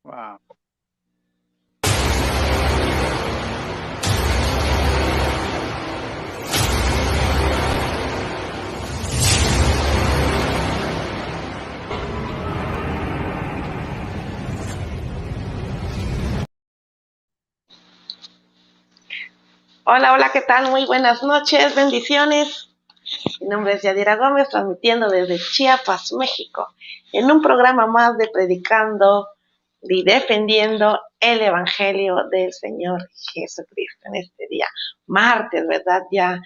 Wow. Hola, hola, ¿qué tal? Muy buenas noches, bendiciones. Mi nombre es Yadira Gómez, transmitiendo desde Chiapas, México, en un programa más de Predicando y Defendiendo el Evangelio del Señor Jesucristo. En este día, martes, ¿verdad? Ya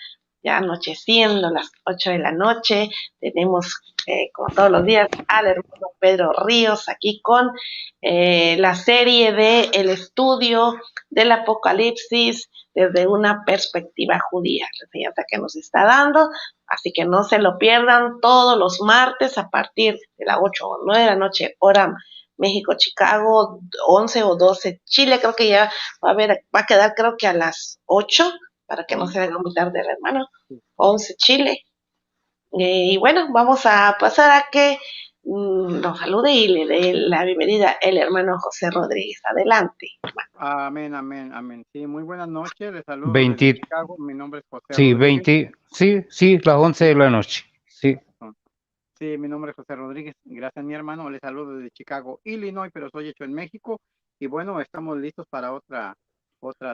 anocheciendo, las 8 de la noche, tenemos, como todos los días, al hermano Pedro Ríos aquí con la serie de el estudio del Apocalipsis desde una perspectiva judía, la enseñanza que nos está dando. Así que no se lo pierdan todos los martes a partir de las 8 o 9 de la noche, hora México, Chicago, 11 o 12, Chile, creo que ya va a quedar creo que a las 8, para que no se haga muy tarde, hermano. 11 Chile. Y bueno, vamos a pasar a que nos salude y le dé la bienvenida el hermano José Rodríguez. Adelante, hermano. Amén, amén, amén. Sí, muy buenas noches. Les saludo desde 20, Chicago. Mi nombre es José sí, Rodríguez. 20, sí, las 11 de la noche, sí. Sí, mi nombre es José Rodríguez. Gracias, mi hermano. Les saludo desde Chicago, Illinois, pero soy hecho en México. Y bueno, estamos listos para otra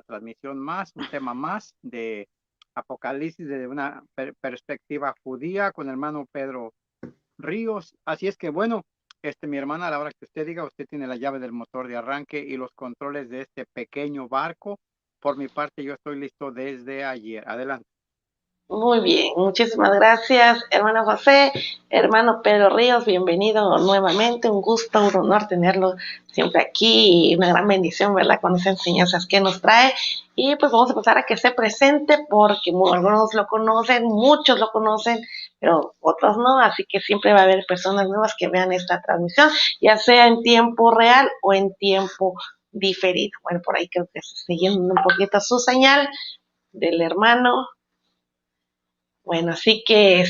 transmisión más, un tema más de Apocalipsis desde una perspectiva judía con el hermano Pedro Ríos. Así es que bueno, mi hermana, a la hora que usted diga, usted tiene la llave del motor de arranque y los controles de este pequeño barco. Por mi parte, yo estoy listo desde ayer. Adelante. Muy bien, muchísimas gracias, hermano José, hermano Pedro Ríos, bienvenido nuevamente, un gusto, un honor tenerlo siempre aquí y una gran bendición, ¿verdad?, con esas enseñanzas que nos trae. Y pues vamos a pasar a que se presente porque algunos lo conocen, muchos lo conocen, pero otros no, así que siempre va a haber personas nuevas que vean esta transmisión, ya sea en tiempo real o en tiempo diferido. Bueno, por ahí creo que se está siguiendo un poquito su señal del hermano. Bueno, así que,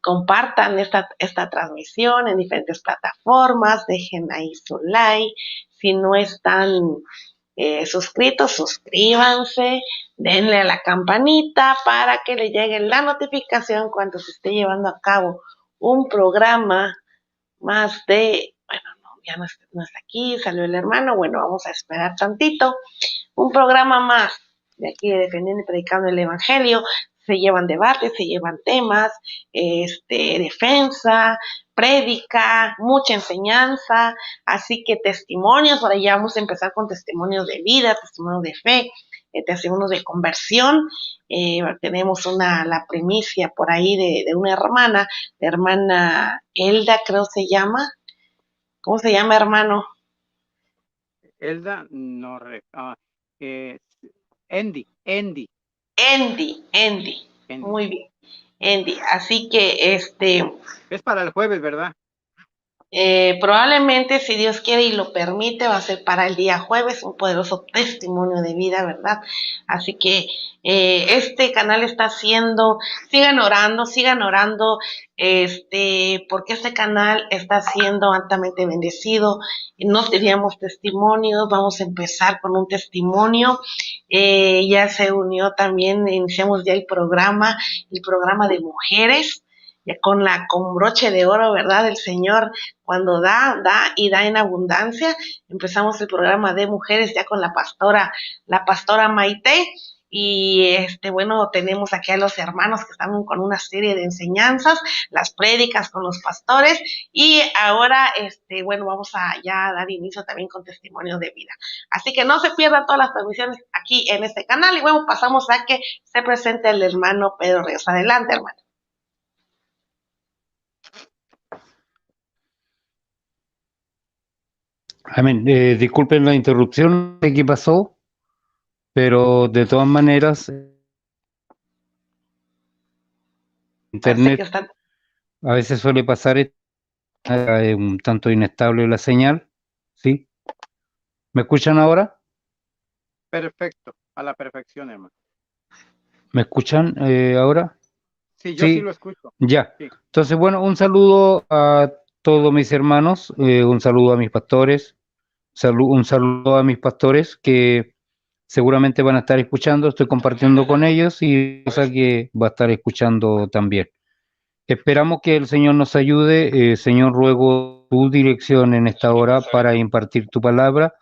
compartan esta transmisión en diferentes plataformas, dejen ahí su like. Si no están suscritos, suscríbanse, denle a la campanita para que le llegue la notificación cuando se esté llevando a cabo un programa más bueno, no, ya no está aquí, salió el hermano, bueno, vamos a esperar tantito. Un programa más de aquí de Defendiendo y Predicando el Evangelio. Se llevan debates, se llevan temas, defensa, prédica, mucha enseñanza, así que testimonios. Ahora ya vamos a empezar con testimonios de vida, testimonios de fe, testimonios de conversión. Tenemos la primicia por ahí de una hermana, la hermana Elda, creo se llama. ¿Cómo se llama, hermano? Elda, no, Andy. Andy. Muy bien. Andy. Así que Es para el jueves, ¿verdad? probablemente, si Dios quiere y lo permite, va a ser para el día jueves un poderoso testimonio de vida, ¿verdad? Así que este canal está siendo, sigan orando, porque este canal está siendo altamente bendecido. No teníamos testimonios, vamos a empezar con un testimonio. Ya se unió también, iniciamos ya el programa de mujeres, ya con broche de oro, ¿verdad? El Señor cuando da y da en abundancia. Empezamos el programa de mujeres ya con la pastora Maite. Y tenemos aquí a los hermanos que están con una serie de enseñanzas, las prédicas con los pastores, y ahora, vamos a ya dar inicio también con testimonios de vida. Así que no se pierdan todas las transmisiones aquí en este canal, y bueno, pasamos a que se presente el hermano Pedro Ríos. Adelante, hermano. Amén. Disculpen la interrupción de qué pasó, pero de todas maneras, internet a veces suele pasar un tanto inestable la señal, ¿sí? ¿Me escuchan ahora? Perfecto, a la perfección, hermano. ¿Me escuchan ahora? Sí, yo sí lo escucho. Ya. Sí. Entonces, bueno, un saludo a todos mis hermanos, un saludo a mis pastores, un saludo a mis pastores que seguramente van a estar escuchando, estoy compartiendo con ellos y cosa que va a estar escuchando también. Esperamos que el Señor nos ayude. Señor, ruego tu dirección en esta hora para impartir tu palabra.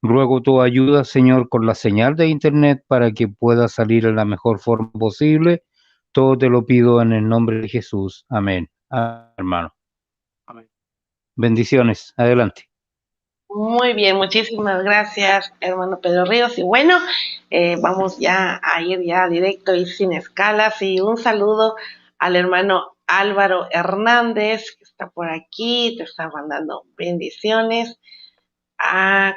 Ruego tu ayuda, Señor, con la señal de internet para que pueda salir en la mejor forma posible. Todo te lo pido en el nombre de Jesús. Amén. Hermano. Amén. Bendiciones. Adelante. Muy bien, muchísimas gracias, hermano Pedro Ríos. Y bueno, vamos ya a ir ya directo y sin escalas. Y un saludo al hermano Álvaro Hernández, que está por aquí, te está mandando bendiciones.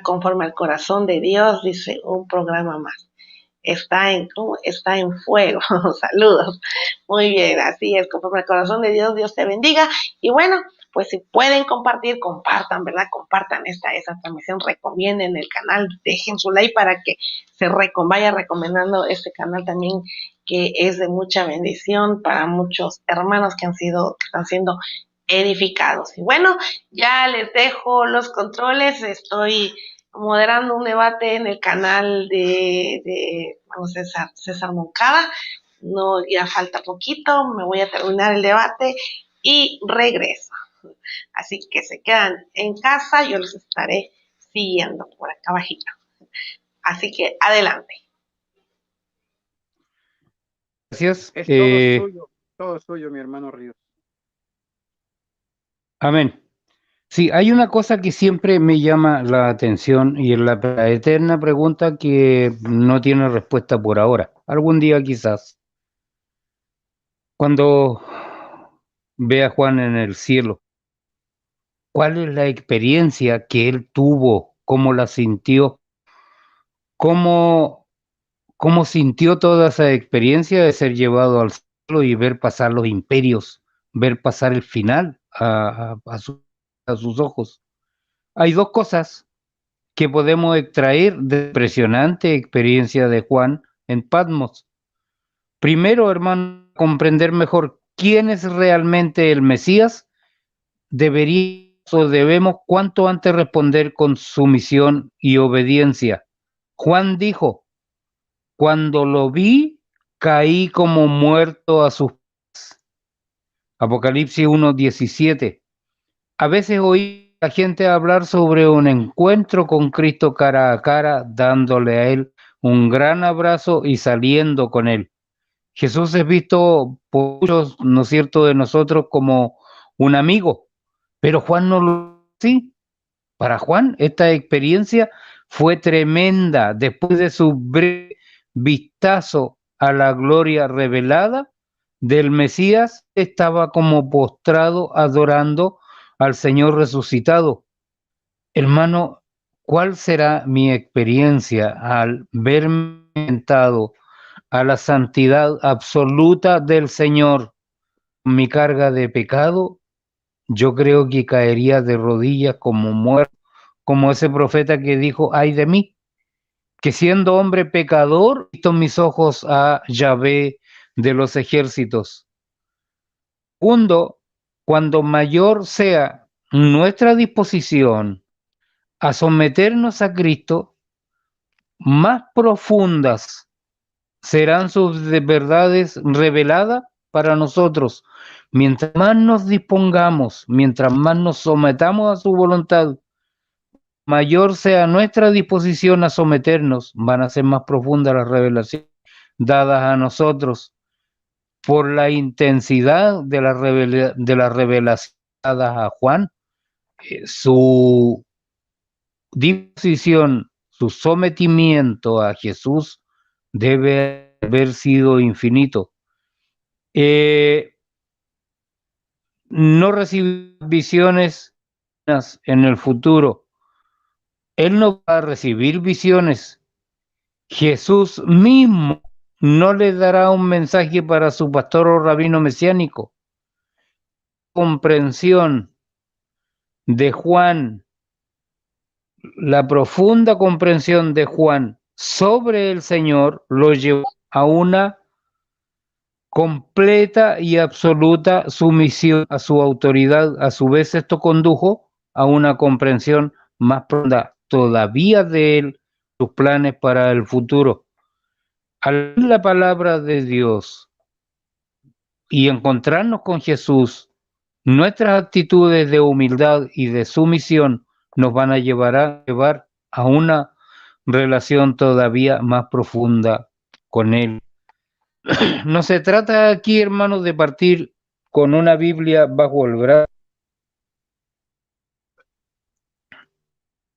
Conforme al corazón de Dios, dice, un programa más. Está en fuego. Saludos. Muy bien, así es, conforme al corazón de Dios, Dios te bendiga. Y bueno, pues si pueden compartir, compartan, ¿verdad? Compartan esta transmisión, recomienden el canal, dejen su like para que vaya recomendando este canal también, que es de mucha bendición para muchos hermanos que están siendo edificados. Y bueno, ya les dejo los controles, estoy moderando un debate en el canal de César Moncada. No, ya falta poquito, me voy a terminar el debate y regreso. Así que se quedan en casa, yo los estaré siguiendo por acá abajito. Así que adelante. Gracias. Es todo suyo, mi hermano Ríos. Amén. Sí, hay una cosa que siempre me llama la atención y es la eterna pregunta que no tiene respuesta por ahora. Algún día quizás, cuando ve a Juan en el cielo, ¿cuál es la experiencia que él tuvo? ¿Cómo la sintió? ¿Cómo sintió toda esa experiencia de ser llevado al cielo y ver pasar los imperios, ver pasar el final a sus ojos? Hay dos cosas que podemos extraer de la impresionante experiencia de Juan en Patmos. Primero, hermano, comprender mejor quién es realmente el Mesías, debemos cuanto antes responder con sumisión y obediencia. Juan dijo, cuando lo vi, caí como muerto a sus pies. Apocalipsis 1:17. A veces oí a la gente hablar sobre un encuentro con Cristo cara a cara, dándole a Él un gran abrazo y saliendo con Él. Jesús es visto por muchos, ¿no es cierto?, de nosotros como un amigo, pero Juan no lo sí. Para Juan, esta experiencia fue tremenda. Después de su breve vistazo a la gloria revelada del Mesías, estaba como postrado adorando al Señor resucitado. Hermano, ¿cuál será mi experiencia al verme enfrentado a la santidad absoluta del Señor? Mi carga de pecado, yo creo que caería de rodillas como muerto, como ese profeta que dijo, ay de mí, que siendo hombre pecador, visto mis ojos a Yahvé de los ejércitos. Segundo, cuando mayor sea nuestra disposición a someternos a Cristo, más profundas serán sus verdades reveladas para nosotros. Mientras más nos dispongamos, mientras más nos sometamos a su voluntad, mayor sea nuestra disposición a someternos, van a ser más profundas las revelaciones dadas a nosotros por la intensidad de la revelación dadas a Juan. Su disposición, su sometimiento a Jesús debe haber sido infinito. No recibir visiones en el futuro. Él no va a recibir visiones. Jesús mismo no le dará un mensaje para su pastor o rabino mesiánico. Comprensión de Juan, la profunda comprensión de Juan sobre el Señor lo llevó a una completa y absoluta sumisión a su autoridad. A su vez, esto condujo a una comprensión más profunda todavía de él, sus planes para el futuro. Al leer la palabra de Dios y encontrarnos con Jesús, nuestras actitudes de humildad y de sumisión nos van a llevar a una relación todavía más profunda con Él. No se trata aquí, hermanos, de partir con una Biblia bajo el brazo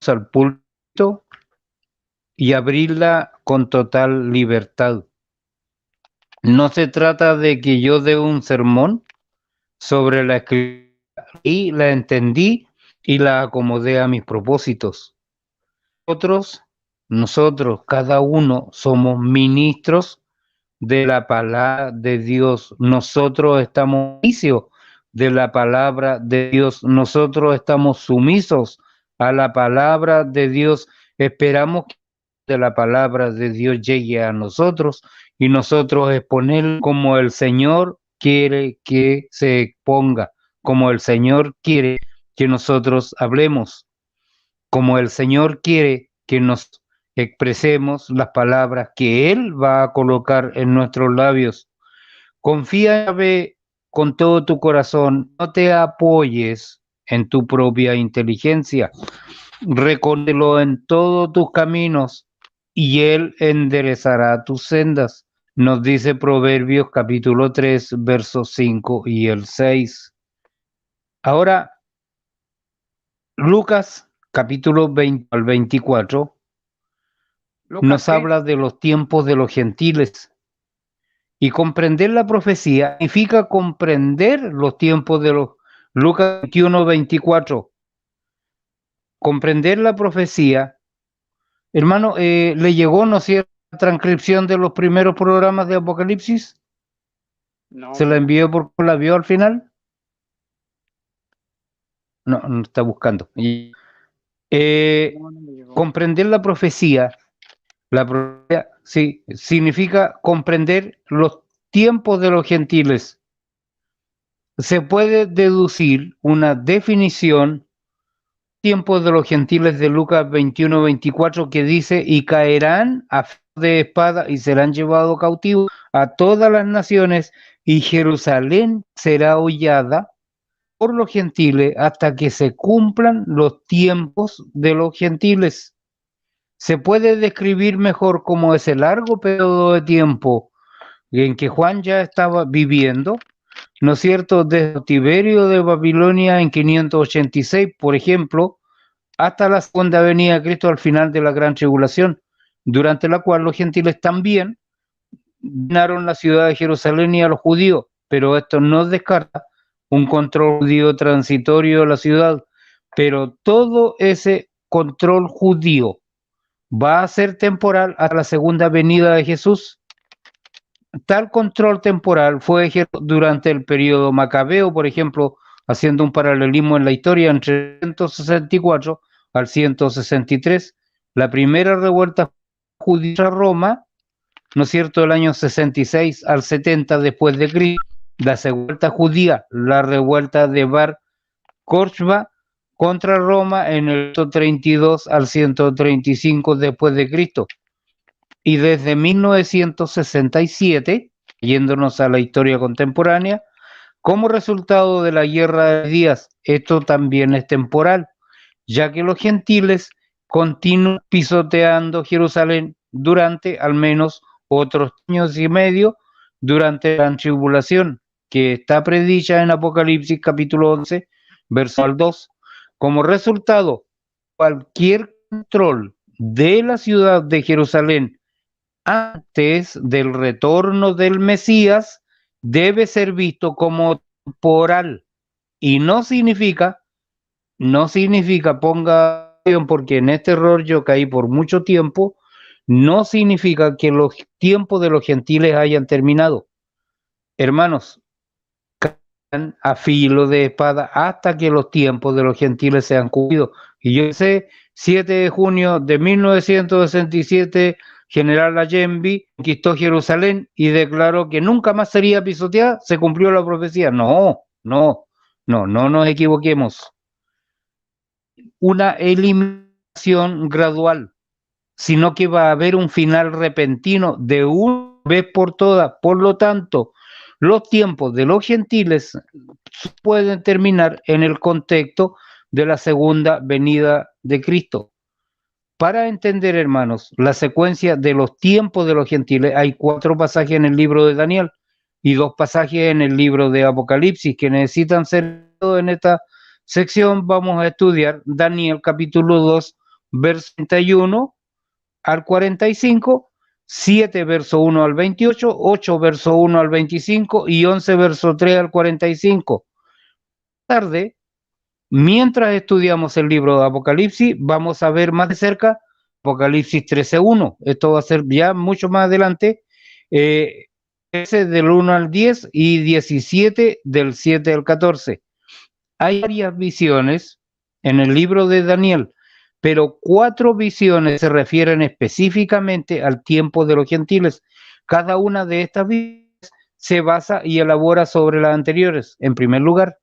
al púlpito y abrirla con total libertad. No se trata de que yo dé un sermón sobre la escritura y la entendí y la acomodé a mis propósitos. Nosotros, cada uno, somos ministros de la palabra de Dios. Nosotros estamos sumisos de la palabra de Dios. Nosotros estamos sumisos a la palabra de Dios. Esperamos que la palabra de Dios llegue a nosotros y nosotros exponer como el Señor quiere que se exponga, como el Señor quiere que nosotros hablemos, como el Señor quiere que nos expresemos las palabras que Él va a colocar en nuestros labios. Confía en Yahvé con todo tu corazón, no te apoyes en tu propia inteligencia, recóndelo en todos tus caminos y Él enderezará tus sendas. Nos dice Proverbios capítulo 3, versos 5 y el 6. Ahora, Lucas capítulo 20 al 24 nos habla de los tiempos de los gentiles. Y comprender la profecía significa comprender los tiempos de los... Lucas 21, 24. Comprender la profecía. Hermano, ¿le llegó, no es cierto, la transcripción de los primeros programas de Apocalipsis? No, ¿Se la envió la vio al final? No, no está buscando. Comprender la profecía. La profecía, sí, significa comprender los tiempos de los gentiles. Se puede deducir una definición tiempos de los gentiles de Lucas 21, 24 que dice, y caerán a filo de espada y serán llevados cautivos a todas las naciones y Jerusalén será hollada por los gentiles hasta que se cumplan los tiempos de los gentiles. Se puede describir mejor como ese largo periodo de tiempo en que Juan ya estaba viviendo, ¿no es cierto?, desde Tiberio de Babilonia en 586, por ejemplo, hasta la segunda venida de Cristo al final de la gran tribulación, durante la cual los gentiles también ganaron la ciudad de Jerusalén y a los judíos, pero esto no descarta un control judío transitorio de la ciudad, pero todo ese control judío va a ser temporal hasta la segunda venida de Jesús. Tal control temporal fue ejercido durante el periodo macabeo, por ejemplo, haciendo un paralelismo en la historia entre 164 al 163, la primera revuelta judía a Roma, ¿no es cierto?, del año 66 al 70 después de Cristo, la revuelta judía, la revuelta de Bar Kokhba contra Roma en el 132 al 135 después de Cristo. Y desde 1967, yéndonos a la historia contemporánea, como resultado de la guerra de Díaz, esto también es temporal, ya que los gentiles continúan pisoteando Jerusalén durante al menos otros años y medio durante la tribulación, que está predicha en Apocalipsis capítulo 11, verso al 2. Como resultado, cualquier control de la ciudad de Jerusalén antes del retorno del Mesías debe ser visto como temporal y no significa, ponga atención porque en este error yo caí por mucho tiempo, no significa que los tiempos de los gentiles hayan terminado. Hermanos, caen a filo de espada hasta que los tiempos de los gentiles sean cumplidos. Y yo sé, 7 de junio de 1967, general Allenby conquistó Jerusalén y declaró que nunca más sería pisoteada, se cumplió la profecía. No nos equivoquemos. Una eliminación gradual, sino que va a haber un final repentino de una vez por todas. Por lo tanto, los tiempos de los gentiles pueden terminar en el contexto de la segunda venida de Cristo. Para entender, hermanos, la secuencia de los tiempos de los gentiles, hay 4 pasajes en el libro de Daniel y 2 pasajes en el libro de Apocalipsis que necesitan ser en esta sección. Vamos a estudiar Daniel capítulo 2, verso 31 al 45, 7 verso 1 al 28, 8 verso 1 al 25 y 11 verso 3 al 45. Tarde, mientras estudiamos el libro de Apocalipsis, vamos a ver más de cerca Apocalipsis 13:1. Esto va a ser ya mucho más adelante, 13 del 1 al 10 y 17 del 7 al 14. Hay varias visiones en el libro de Daniel, pero 4 visiones se refieren específicamente al tiempo de los gentiles. Cada una de estas visiones se basa y elabora sobre las anteriores. En primer lugar,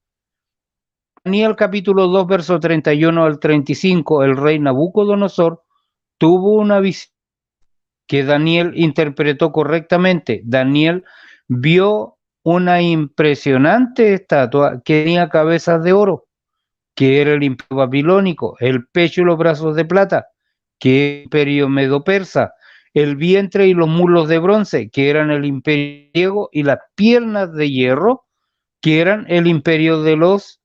Daniel capítulo 2, verso 31 al 35, el rey Nabucodonosor tuvo una visión que Daniel interpretó correctamente. Daniel vio una impresionante estatua que tenía cabezas de oro, que era el imperio babilónico, el pecho y los brazos de plata, que era el imperio medo-persa, el vientre y los muslos de bronce, que eran el imperio griego, y las piernas de hierro, que eran el imperio de los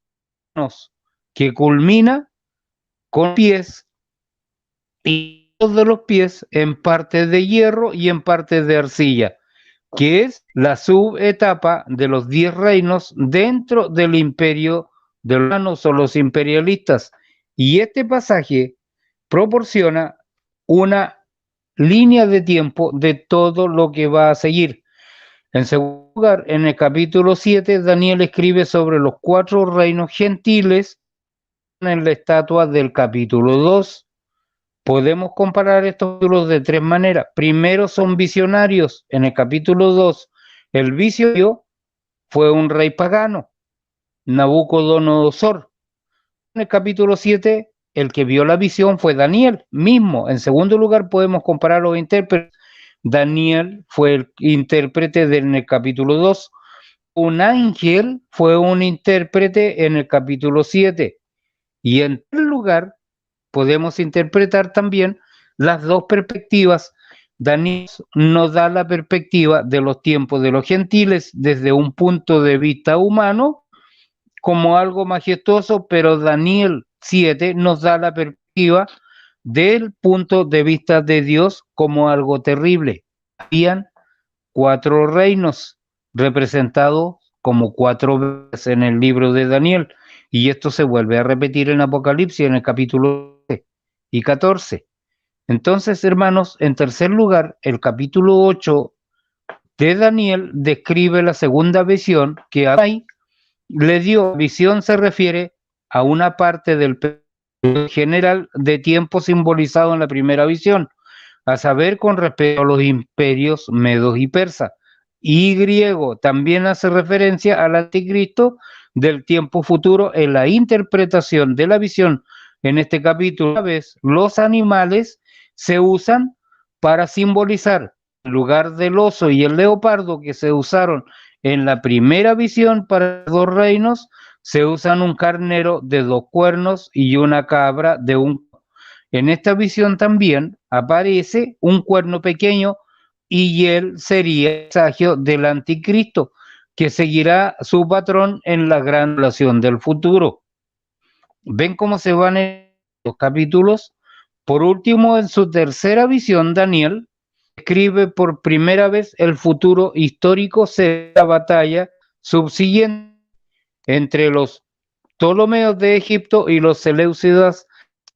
romanos, que culmina con pies y de los pies en parte de hierro y en parte de arcilla, que es la subetapa de los 10 reinos dentro del imperio de los romanos o los imperialistas. Y este pasaje proporciona una línea de tiempo de todo lo que va a seguir. En segundo lugar, en el capítulo 7, Daniel escribe sobre los 4 reinos gentiles en la estatua del capítulo 2. Podemos comparar estos títulos de 3 maneras. Primero, son visionarios. En el capítulo 2, el visionario fue un rey pagano, Nabucodonosor. En el capítulo 7, el que vio la visión fue Daniel mismo. En segundo lugar, podemos comparar los intérpretes. Daniel fue el intérprete en el capítulo 2. Un ángel fue un intérprete en el capítulo 7. Y en tercer lugar, podemos interpretar también las 2 perspectivas. Daniel nos da la perspectiva de los tiempos de los gentiles desde un punto de vista humano como algo majestuoso, pero Daniel 7 nos da la perspectiva del punto de vista de Dios como algo terrible. Habían 4 reinos representados como 4 veces en el libro de Daniel, y esto se vuelve a repetir en Apocalipsis en el capítulo 13 y 14. Entonces, hermanos, en tercer lugar, el capítulo 8 de Daniel describe la segunda visión que ahí le dio. Visión se refiere a una parte del periodo general de tiempo simbolizado en la primera visión, a saber, con respecto a los imperios medos y persa, y griego. También hace referencia al anticristo del tiempo futuro en la interpretación de la visión. En este capítulo, una vez, los animales se usan para simbolizar, en lugar del oso y el leopardo que se usaron en la primera visión para 2 reinos, se usan un carnero de 2 cuernos y una cabra de un. En esta visión también aparece un cuerno pequeño y él sería el presagio del anticristo, que seguirá su patrón en la gran tribulación del futuro. ¿Ven cómo se van en los capítulos? Por último, en su tercera visión, Daniel escribe por primera vez el futuro histórico de la batalla subsiguiente entre los Ptolomeos de Egipto y los Seleucidas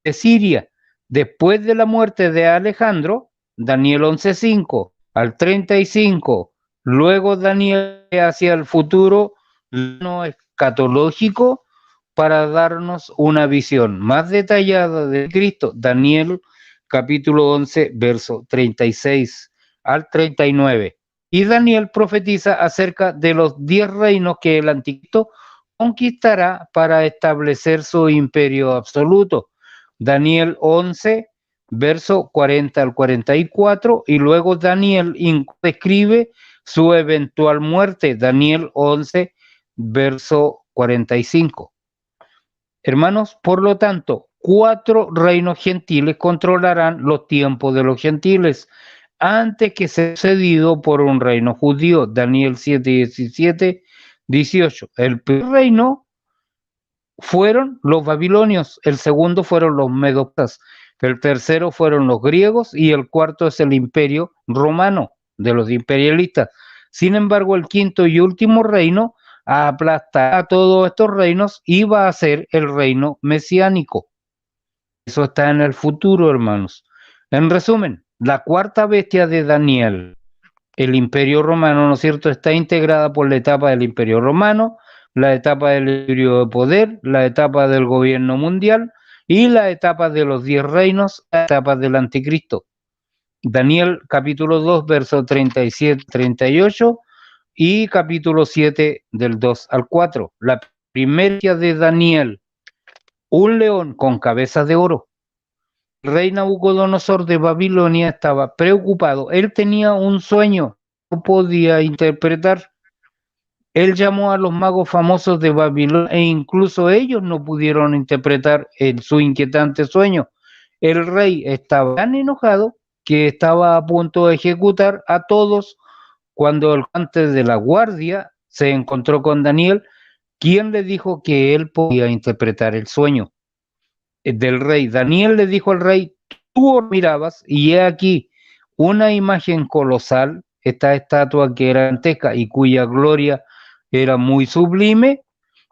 de Siria. Después de la muerte de Alejandro, Daniel 11:5 al 35, luego Daniel hacia el futuro no escatológico para darnos una visión más detallada de Cristo. Daniel capítulo 11, verso 36 al 39. Y Daniel profetiza acerca de los 10 reinos que el anticristo conquistará para establecer su imperio absoluto. Daniel 11, verso 40 al 44, y luego Daniel describe su eventual muerte. Daniel 11, verso 45. Hermanos, por lo tanto, 4 reinos gentiles controlarán los tiempos de los gentiles antes que sea sucedido por un reino judío. Daniel 7, 17, 18. El primer reino fueron los babilonios, el segundo fueron los medo-persas, el tercero fueron los griegos y el cuarto es el imperio romano de los imperialistas. Sin embargo, el quinto y último reino aplastará a todos estos reinos y va a ser el reino mesiánico. Eso está en el futuro, hermanos. En resumen, la cuarta bestia de Daniel, el imperio romano, ¿no es cierto?, está integrada por la etapa del imperio romano, la etapa del equilibrio de poder, la etapa del gobierno mundial y la etapa de los 10 reinos, la etapa del anticristo. Daniel capítulo 2, versos 37, 38 y capítulo 7 del 2 al 4. La primera de Daniel, un león con cabeza de oro. El rey Nabucodonosor de Babilonia estaba preocupado. Él tenía un sueño, no podía interpretar. Él llamó a los magos famosos de Babilonia e incluso ellos no pudieron interpretar su inquietante sueño. El rey estaba tan enojado que estaba a punto de ejecutar a todos cuando el comandante de la guardia se encontró con Daniel, quien le dijo que él podía interpretar el sueño del rey. Daniel le dijo al rey: tú mirabas y he aquí una imagen colosal, esta estatua que era gigantesca y cuya gloria era muy sublime,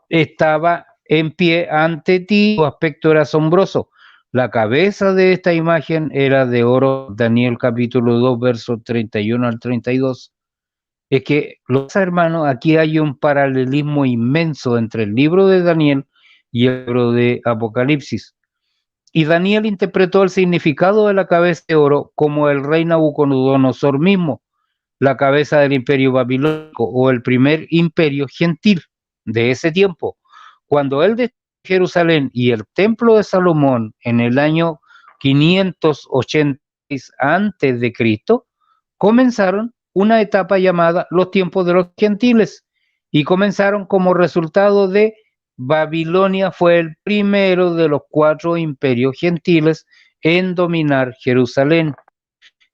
estaba en pie ante ti, su aspecto era asombroso. La cabeza de esta imagen era de oro. Daniel capítulo 2, versos 31 al 32. Es que, los hermanos, aquí hay un paralelismo inmenso entre el libro de Daniel y el libro de Apocalipsis. Y Daniel interpretó el significado de la cabeza de oro como el rey Nabucodonosor mismo, la cabeza del imperio babilónico o el primer imperio gentil de ese tiempo. Cuando él destruyó Jerusalén y el templo de Salomón en el año 586 antes de Cristo, comenzaron una etapa llamada los tiempos de los gentiles y comenzaron como resultado de Babilonia fue el primero de los 4 imperios gentiles en dominar Jerusalén.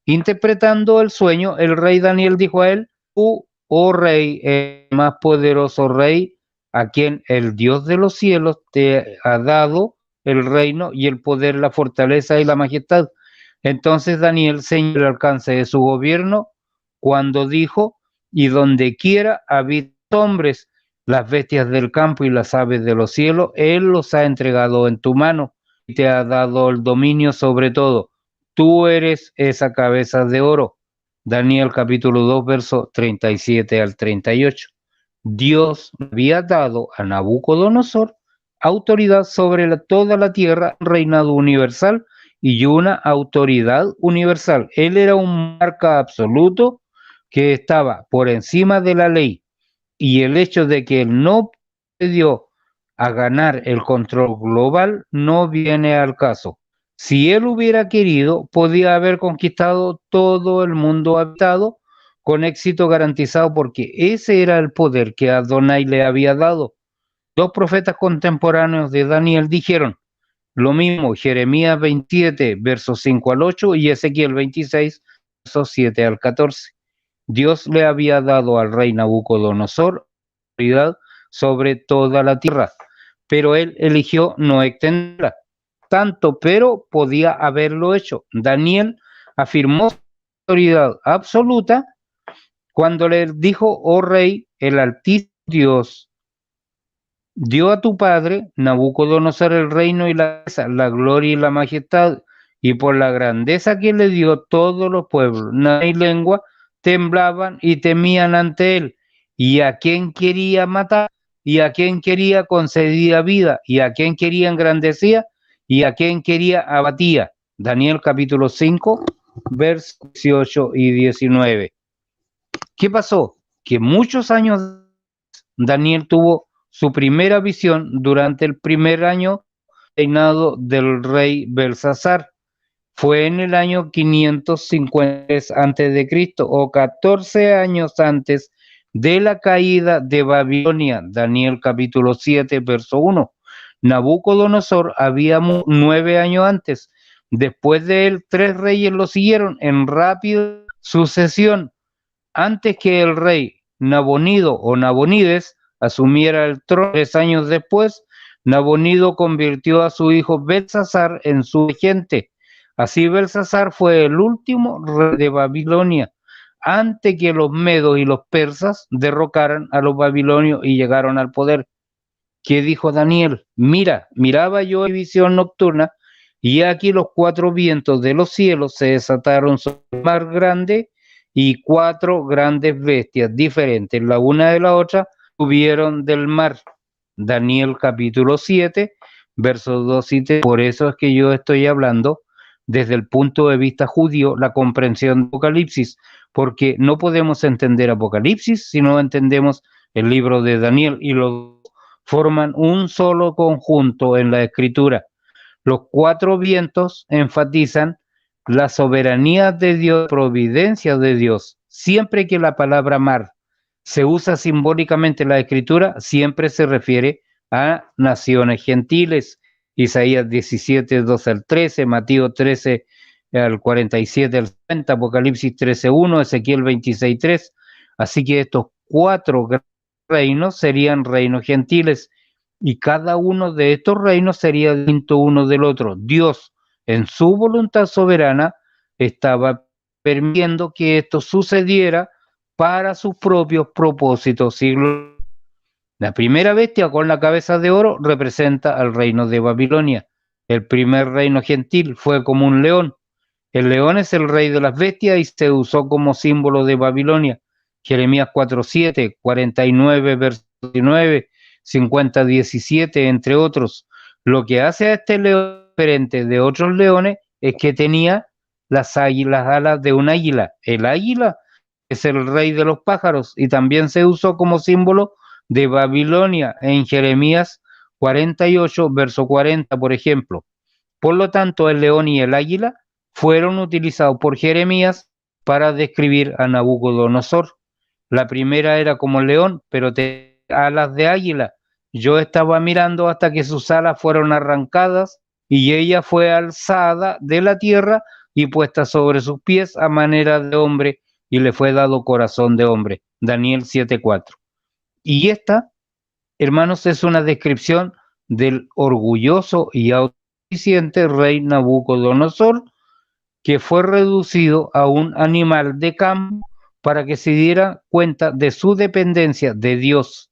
Interpretando el sueño, el rey Daniel dijo a él: tú, oh rey, el más poderoso rey, a quien el Dios de los cielos te ha dado el reino y el poder, la fortaleza y la majestad. Entonces Daniel señaló el alcance de su gobierno cuando dijo: y donde quiera habitan hombres, las bestias del campo y las aves de los cielos, él los ha entregado en tu mano y te ha dado el dominio sobre todo. Tú eres esa cabeza de oro. Daniel capítulo 2, verso 37 al 38. Dios había dado a Nabucodonosor autoridad sobre toda la tierra, reinado universal y una autoridad universal. Él era un monarca absoluto que estaba por encima de la ley, y el hecho de que él no dio a ganar el control global no viene al caso. Si él hubiera querido, podía haber conquistado todo el mundo habitado con éxito garantizado, porque ese era el poder que Adonai le había dado. 2 profetas contemporáneos de Daniel dijeron lo mismo, Jeremías 27, versos 5 al 8 y Ezequiel 26, versos 7 al 14. Dios le había dado al rey Nabucodonosor autoridad sobre toda la tierra, pero él eligió no extenderla tanto, pero podía haberlo hecho. Daniel afirmó su autoridad absoluta cuando le dijo: oh rey, el Altísimo Dios dio a tu padre Nabucodonosor el reino y la gloria y la majestad, y por la grandeza que le dio, todos los pueblos, nación y lengua temblaban y temían ante él. Y a quien quería matar, y a quien quería concedía vida, y a quien quería engrandecía, y a quien quería abatía. Daniel capítulo 5, versos 18 y 19. ¿Qué pasó? Que muchos años Daniel tuvo su primera visión durante el primer año reinado del rey Belsasar. Fue en el año 553 antes de Cristo o 14 años antes de la caída de Babilonia. Daniel capítulo 7, verso 1. Nabucodonosor había 9 años antes. Después de él, 3 reyes lo siguieron en rápida sucesión. Antes que el rey Nabonido o Nabonides asumiera el trono 3 años después, Nabonido convirtió a su hijo Belsasar en su regente. Así Belsasar fue el último rey de Babilonia, antes que los medos y los persas derrocaran a los babilonios y llegaron al poder. ¿Qué dijo Daniel? Miraba yo en visión nocturna, y aquí los 4 vientos de los cielos se desataron sobre el mar grande, y 4 grandes bestias diferentes, la una de la otra, subieron del mar. Daniel capítulo 7, versos 2 y 3. Por eso es que yo estoy hablando desde el punto de vista judío, la comprensión de Apocalipsis, porque no podemos entender Apocalipsis si no entendemos el libro de Daniel, y los forman un solo conjunto en la escritura. Los 4 vientos enfatizan la soberanía de Dios, providencia de Dios. Siempre que la palabra mar se usa simbólicamente en la escritura, siempre se refiere a naciones gentiles. Isaías 17, 12 al 13, Mateo 13 al 47 al 50, Apocalipsis 13, 1, Ezequiel 26, 3. Así que estos 4 reinos serían reinos gentiles, y cada uno de estos reinos sería distinto uno del otro. Dios, en su voluntad soberana, estaba permitiendo que esto sucediera para sus propios propósitos. La primera bestia con la cabeza de oro representa al reino de Babilonia. El primer reino gentil fue como un león. El león es el rey de las bestias y se usó como símbolo de Babilonia. Jeremías 4:7, 49, verso 19, 50, 17, entre otros. Lo que hace a este león diferente de otros leones es que tenía las alas de un águila. El águila es el rey de los pájaros y también se usó como símbolo de Babilonia en Jeremías 48, verso 40, por ejemplo. Por lo tanto, el león y el águila fueron utilizados por Jeremías para describir a Nabucodonosor. La primera era como el león, pero tenía alas de águila. Yo estaba mirando hasta que sus alas fueron arrancadas y ella fue alzada de la tierra y puesta sobre sus pies a manera de hombre, y le fue dado corazón de hombre. Daniel 7:4. Y esta, hermanos, es una descripción del orgulloso y autosuficiente rey Nabucodonosor, que fue reducido a un animal de campo para que se diera cuenta de su dependencia de Dios.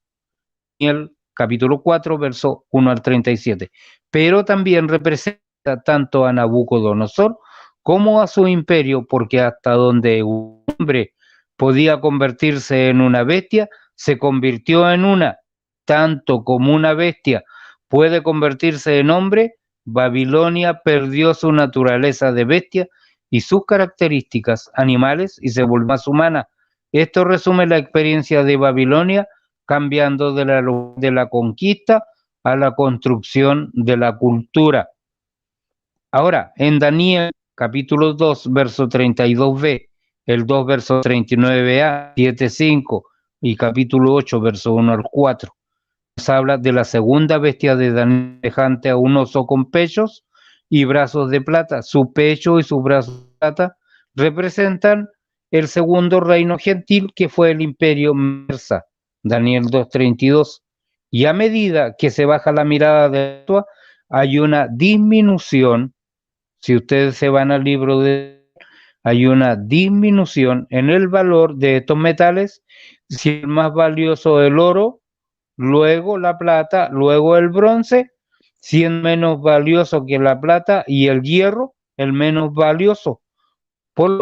Daniel capítulo 4, verso 1 al 37. Pero también representa tanto a Nabucodonosor como a su imperio, porque hasta donde un hombre podía convertirse en una bestia, se convirtió en una. Tanto como una bestia puede convertirse en hombre, Babilonia perdió su naturaleza de bestia y sus características animales y se volvió más humana. Esto resume la experiencia de Babilonia, cambiando de la conquista a la construcción de la cultura. Ahora, en Daniel capítulo 2, verso 32b, el 2, verso 39a, 7:5 y capítulo 8, verso 1 al 4, nos habla de la segunda bestia de Daniel, semejante a un oso con pechos y brazos de plata. Su pecho y sus brazos de plata representan el segundo reino gentil, que fue el imperio persa. Daniel 2:32. Y a medida que se baja la mirada de esto, hay una disminución. Si ustedes se van al libro hay una disminución en el valor de estos metales. Si el más valioso el oro, luego la plata, luego el bronce, siendo menos valioso que la plata, y el hierro, el menos valioso.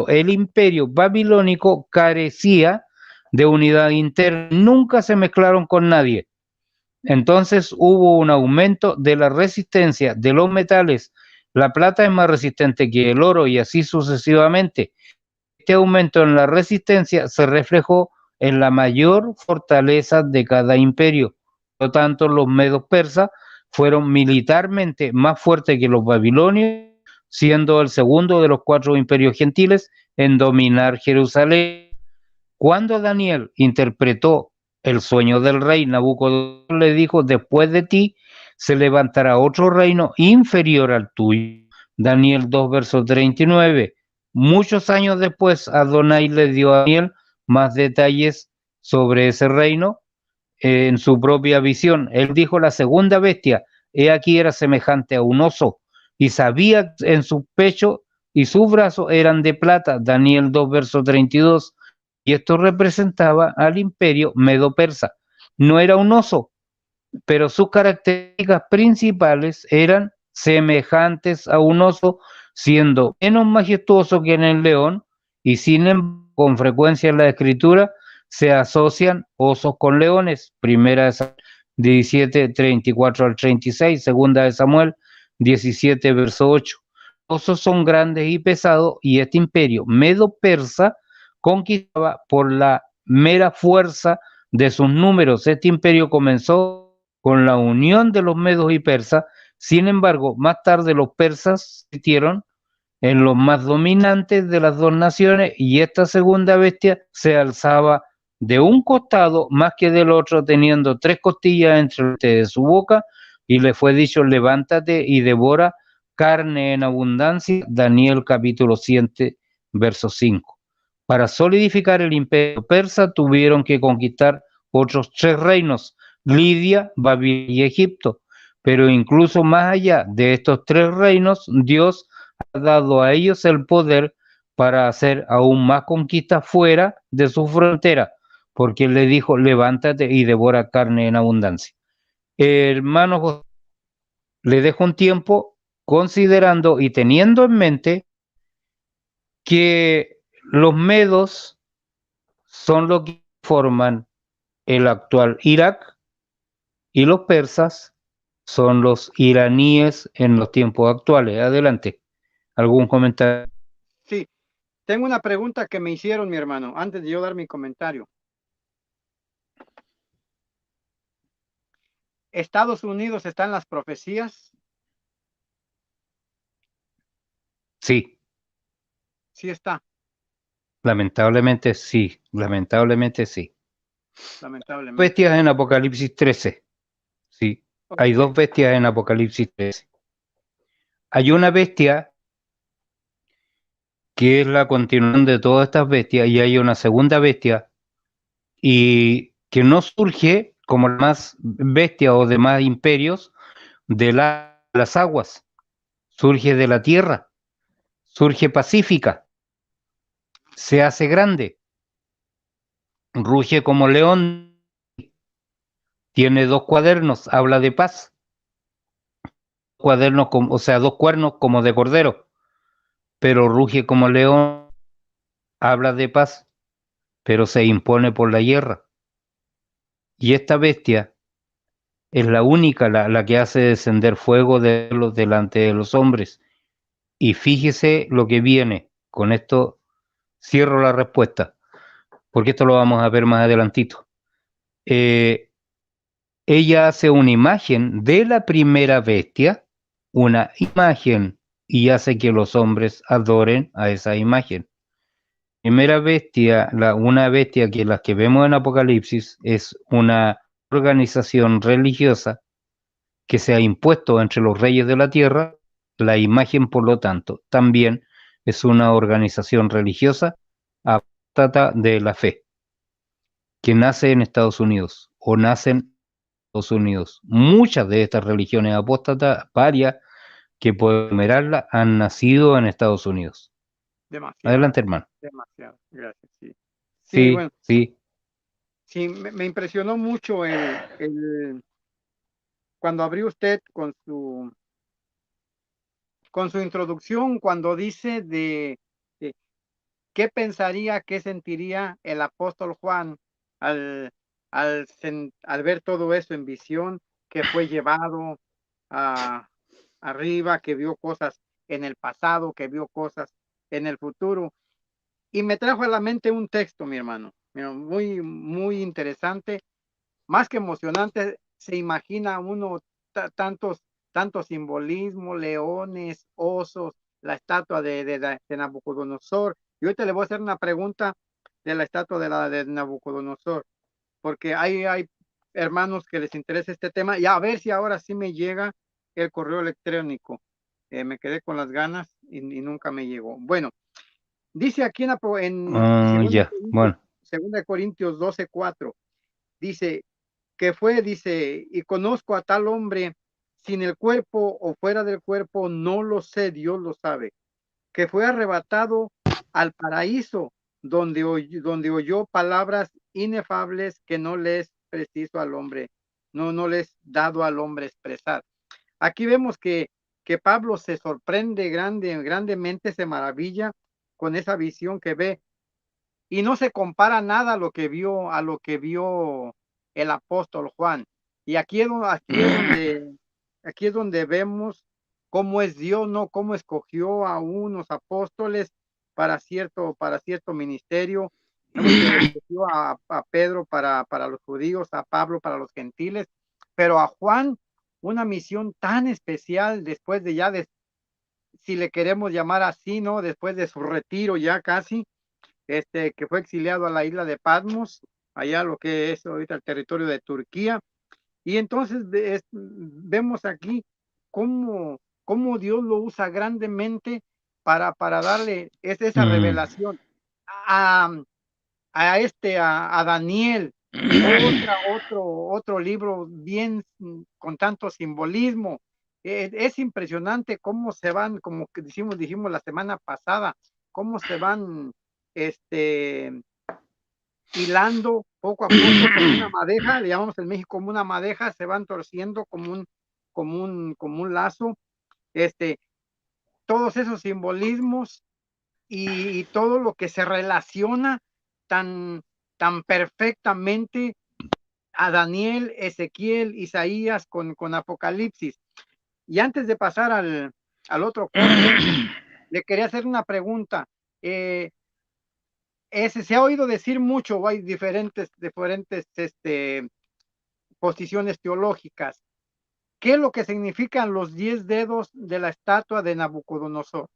El imperio babilónico carecía de unidad interna, nunca se mezclaron con nadie. Entonces hubo un aumento de la resistencia de los metales, La plata es más resistente que el oro y así sucesivamente. Este aumento en la resistencia se reflejó en la mayor fortaleza de cada imperio. Por lo tanto, los medos persas fueron militarmente más fuertes que los babilonios, siendo el segundo de los 4 imperios gentiles en dominar Jerusalén. Cuando Daniel interpretó el sueño del rey, Nabucodonosor le dijo: después de ti se levantará otro reino inferior al tuyo. Daniel 2, verso 39. Muchos años después, Adonai le dio a Daniel más detalles sobre ese reino en su propia visión. Él dijo: la segunda bestia, he aquí, era semejante a un oso, y sabía en su pecho y sus brazos eran de plata. Daniel 2, verso 32. Y esto representaba al imperio medo-persa. No era un oso, pero sus características principales eran semejantes a un oso, siendo menos majestuoso que en el león, y sin embargo, con frecuencia en la escritura se asocian osos con leones. Primera de Samuel 17, 34 al 36, segunda de Samuel 17, verso 8. Osos son grandes y pesados, y este imperio medo-persa conquistaba por la mera fuerza de sus números. Este imperio comenzó con la unión de los medos y persas. Sin embargo, más tarde los persas se convirtieron en los más dominantes de las dos naciones, y esta segunda bestia se alzaba de un costado más que del otro, teniendo 3 costillas entre de su boca, y le fue dicho: levántate y devora carne en abundancia. Daniel capítulo 7, verso 5. Para solidificar el imperio persa tuvieron que conquistar otros 3 reinos: Lidia, Babilonia y Egipto. Pero incluso más allá de estos 3 reinos, Dios ha dado a ellos el poder para hacer aún más conquistas fuera de su frontera, porque Él le dijo: levántate y devora carne en abundancia. Hermano José, le dejo un tiempo considerando y teniendo en mente que los medos son los que forman el actual Irak, y los persas son los iraníes en los tiempos actuales. Adelante. ¿Algún comentario? Sí, tengo una pregunta que me hicieron, mi hermano, antes de yo dar mi comentario. ¿Estados Unidos está en las profecías? Sí, Sí está, lamentablemente sí, lamentablemente sí. lamentablemente. Bestias en Apocalipsis 13, sí. Hay Ok, 2 bestias en Apocalipsis 13. Hay una bestia que es la continuación de todas estas bestias, y hay una segunda bestia, y que no surge como las bestias o demás imperios de las aguas, surge de la tierra, surge pacífica, se hace grande, ruge como león, tiene 2 cuadernos, habla de paz, cuadernos, o sea, 2 cuernos como de cordero, pero ruge como león, habla de paz, pero se impone por la guerra. Y esta bestia es la única, la que hace descender fuego de los delante de los hombres. Y fíjese lo que viene. Con esto cierro la respuesta, porque esto lo vamos a ver más adelantito. Ella hace una imagen de la primera bestia, una imagen, y hace que los hombres adoren a esa imagen. Primera bestia, una bestia que las que vemos en Apocalipsis es una organización religiosa que se ha impuesto entre los reyes de la tierra. La imagen, por lo tanto, también es una organización religiosa apóstata de la fe, que nace en Estados Unidos o nacen Estados Unidos. Muchas de estas religiones apóstatas, varias que pueden enumerarlas, han nacido en Estados Unidos. demasiado, Adelante, hermano. demasiado. Gracias, sí. Sí, Sí, bueno, sí, sí, me impresionó mucho cuando abrió usted con su introducción, cuando dice de qué pensaría, qué sentiría el apóstol Juan al, al ver todo eso en visión, que fue llevado a, arriba, que vio cosas en el pasado, que vio cosas en el futuro. Y me trajo a la mente un texto, mi hermano, muy, muy interesante, más que emocionante. Se imagina uno tantos simbolismos, leones, osos, la estatua de Nabucodonosor. Y hoy te le voy a hacer una pregunta de la estatua de Nabucodonosor, porque hay hermanos que les interesa este tema, y a ver si ahora sí me llega el correo electrónico. Me quedé con las ganas y nunca me llegó. Bueno, dice aquí en 2 Ya, bueno. Corintios 12:4, dice que dice, y conozco a tal hombre sin el cuerpo o fuera del cuerpo, no lo sé, Dios lo sabe, que fue arrebatado al paraíso, donde oyó palabras inefables que no le es preciso al hombre, no le es dado al hombre expresar. Aquí vemos que Pablo se sorprende grandemente, se maravilla con esa visión que ve, y no se compara nada a lo que vio el apóstol Juan. Y aquí es donde vemos cómo es Dios, ¿no? Cómo escogió a unos apóstoles para cierto ministerio. Vemos que escogió a Pedro para los judíos, a Pablo para los gentiles, pero a Juan una misión tan especial después si le queremos llamar así, ¿no? Después de su retiro ya casi, que fue exiliado a la isla de Patmos, allá lo que es ahorita el territorio de Turquía. Y entonces vemos aquí cómo Dios lo usa grandemente para darle esa revelación a, a Daniel, otro libro bien con tanto simbolismo. Es impresionante cómo se van, como que dijimos la semana pasada, cómo se van hilando poco a poco como una madeja, le llamamos en México como una madeja, se van torciendo como un lazo, todos esos simbolismos y todo lo que se relaciona tan perfectamente a Daniel, Ezequiel, Isaías con Apocalipsis. Y antes de pasar al otro corte, le quería hacer una pregunta. Se ha oído decir mucho, hay diferentes posiciones teológicas. ¿Qué es lo que significan los 10 dedos de la estatua de Nabucodonosor?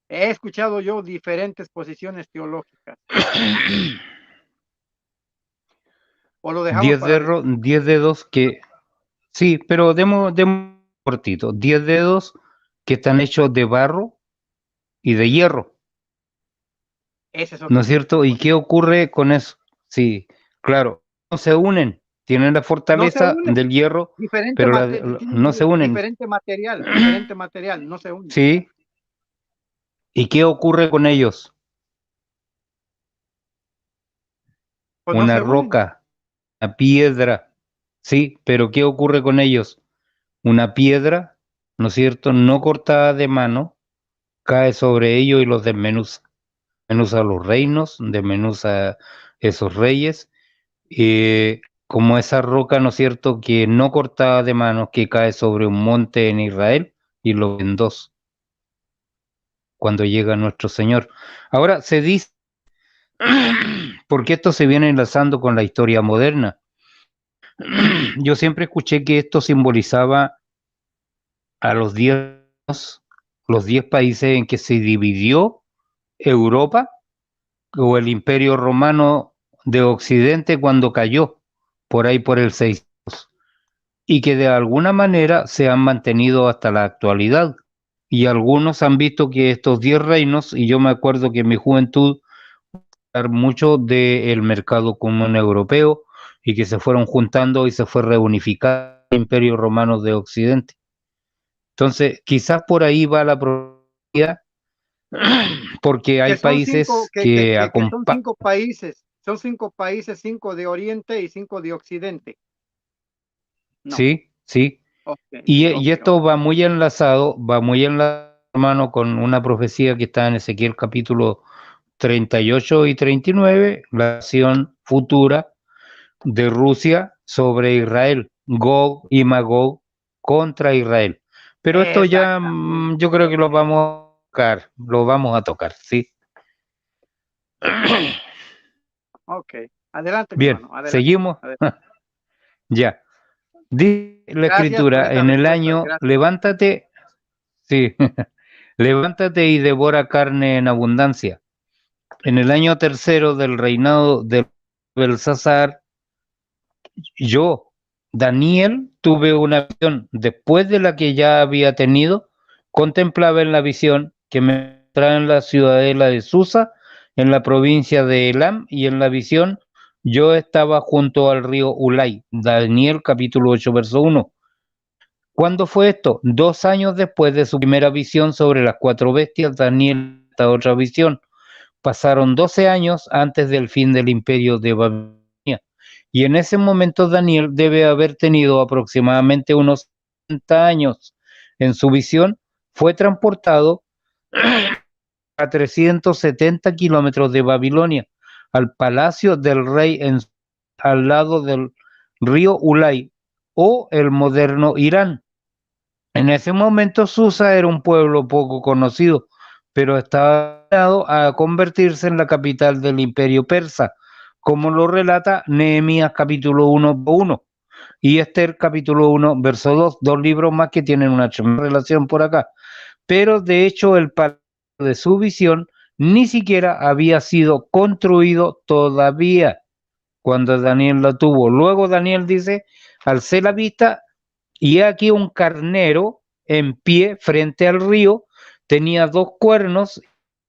He escuchado yo diferentes posiciones teológicas. ¿O lo dejamos 10 para dedos, 10 dedos que... Sí, pero demos cortito. 10 dedos que están hechos de barro y de hierro. Ese es ¿No otro es cierto? ¿Y qué ocurre con eso? Sí, claro, no se unen. Tienen la no se fortaleza unen. del hierro, Diferente, pero no se unen. diferente material, no se unen. Sí. ¿Y qué ocurre con ellos? Pues no Una se unen. roca, una piedra. Sí, pero ¿qué ocurre con ellos? Una piedra, ¿no es cierto? No cortada de mano, cae sobre ellos y los desmenuza. Desmenuza los reinos, desmenuza esos reyes. Como esa roca, ¿no es cierto?, que no cortada de mano, que cae sobre un monte en Israel y lo ven dos cuando llega nuestro Señor. Ahora se dice, porque esto se viene enlazando con la historia moderna. Yo siempre escuché que esto simbolizaba a los 10 países en que se dividió Europa o el Imperio Romano de Occidente cuando cayó, por ahí por el 600, y que de alguna manera se han mantenido hasta la actualidad. Y algunos han visto que estos 10 reinos, y yo me acuerdo que en mi juventud, mucho del mercado común europeo, y que se fueron juntando y se fue reunificando el Imperio Romano de Occidente. Entonces, quizás por ahí va la probabilidad, porque hay Que son países que acompañan. Son 5 países, 5 de Oriente y 5 de Occidente. No. Sí, sí. Okay, Y okay. esto va muy enlazado, hermano, con una profecía que está en Ezequiel capítulo 38 y 39, la acción futura de Rusia sobre Israel, Gog y Magog contra Israel. Pero esto ya Exactamente. yo creo que lo vamos a tocar, ¿sí? Ok. Adelante, mi Bien, hermano. Adelante. seguimos. Adelante. Ya. Dice la Gracias por escritura, esta en el respuesta. año, Gracias. levántate, sí, levántate y devora carne en abundancia. En el año tercero del reinado de Belsasar, yo, Daniel, tuve una visión después de la que ya había tenido, contemplaba en la visión que me trae en la ciudadela de Susa, en la provincia de Elam, y en la visión yo estaba junto al río Ulai. Daniel capítulo 8, verso 1. ¿Cuándo fue esto? 2 años después de su primera visión sobre las 4 bestias, Daniel, esta otra visión. Pasaron 12 años antes del fin del imperio de Babilonia. Y en ese momento Daniel debe haber tenido aproximadamente unos 60 años. En su visión fue transportado a 370 kilómetros de Babilonia, al palacio del rey al lado del río Ulai o el moderno Irán. En ese momento Susa era un pueblo poco conocido, pero estaba destinado a convertirse en la capital del imperio persa, como lo relata Nehemías capítulo 1:1 y Esther capítulo 1, verso 2, dos libros más que tienen una relación por acá. Pero de hecho el palacio de su visión ni siquiera había sido construido todavía cuando Daniel la tuvo. Luego Daniel dice, alcé la vista y he aquí un carnero en pie frente al río, tenía 2 cuernos,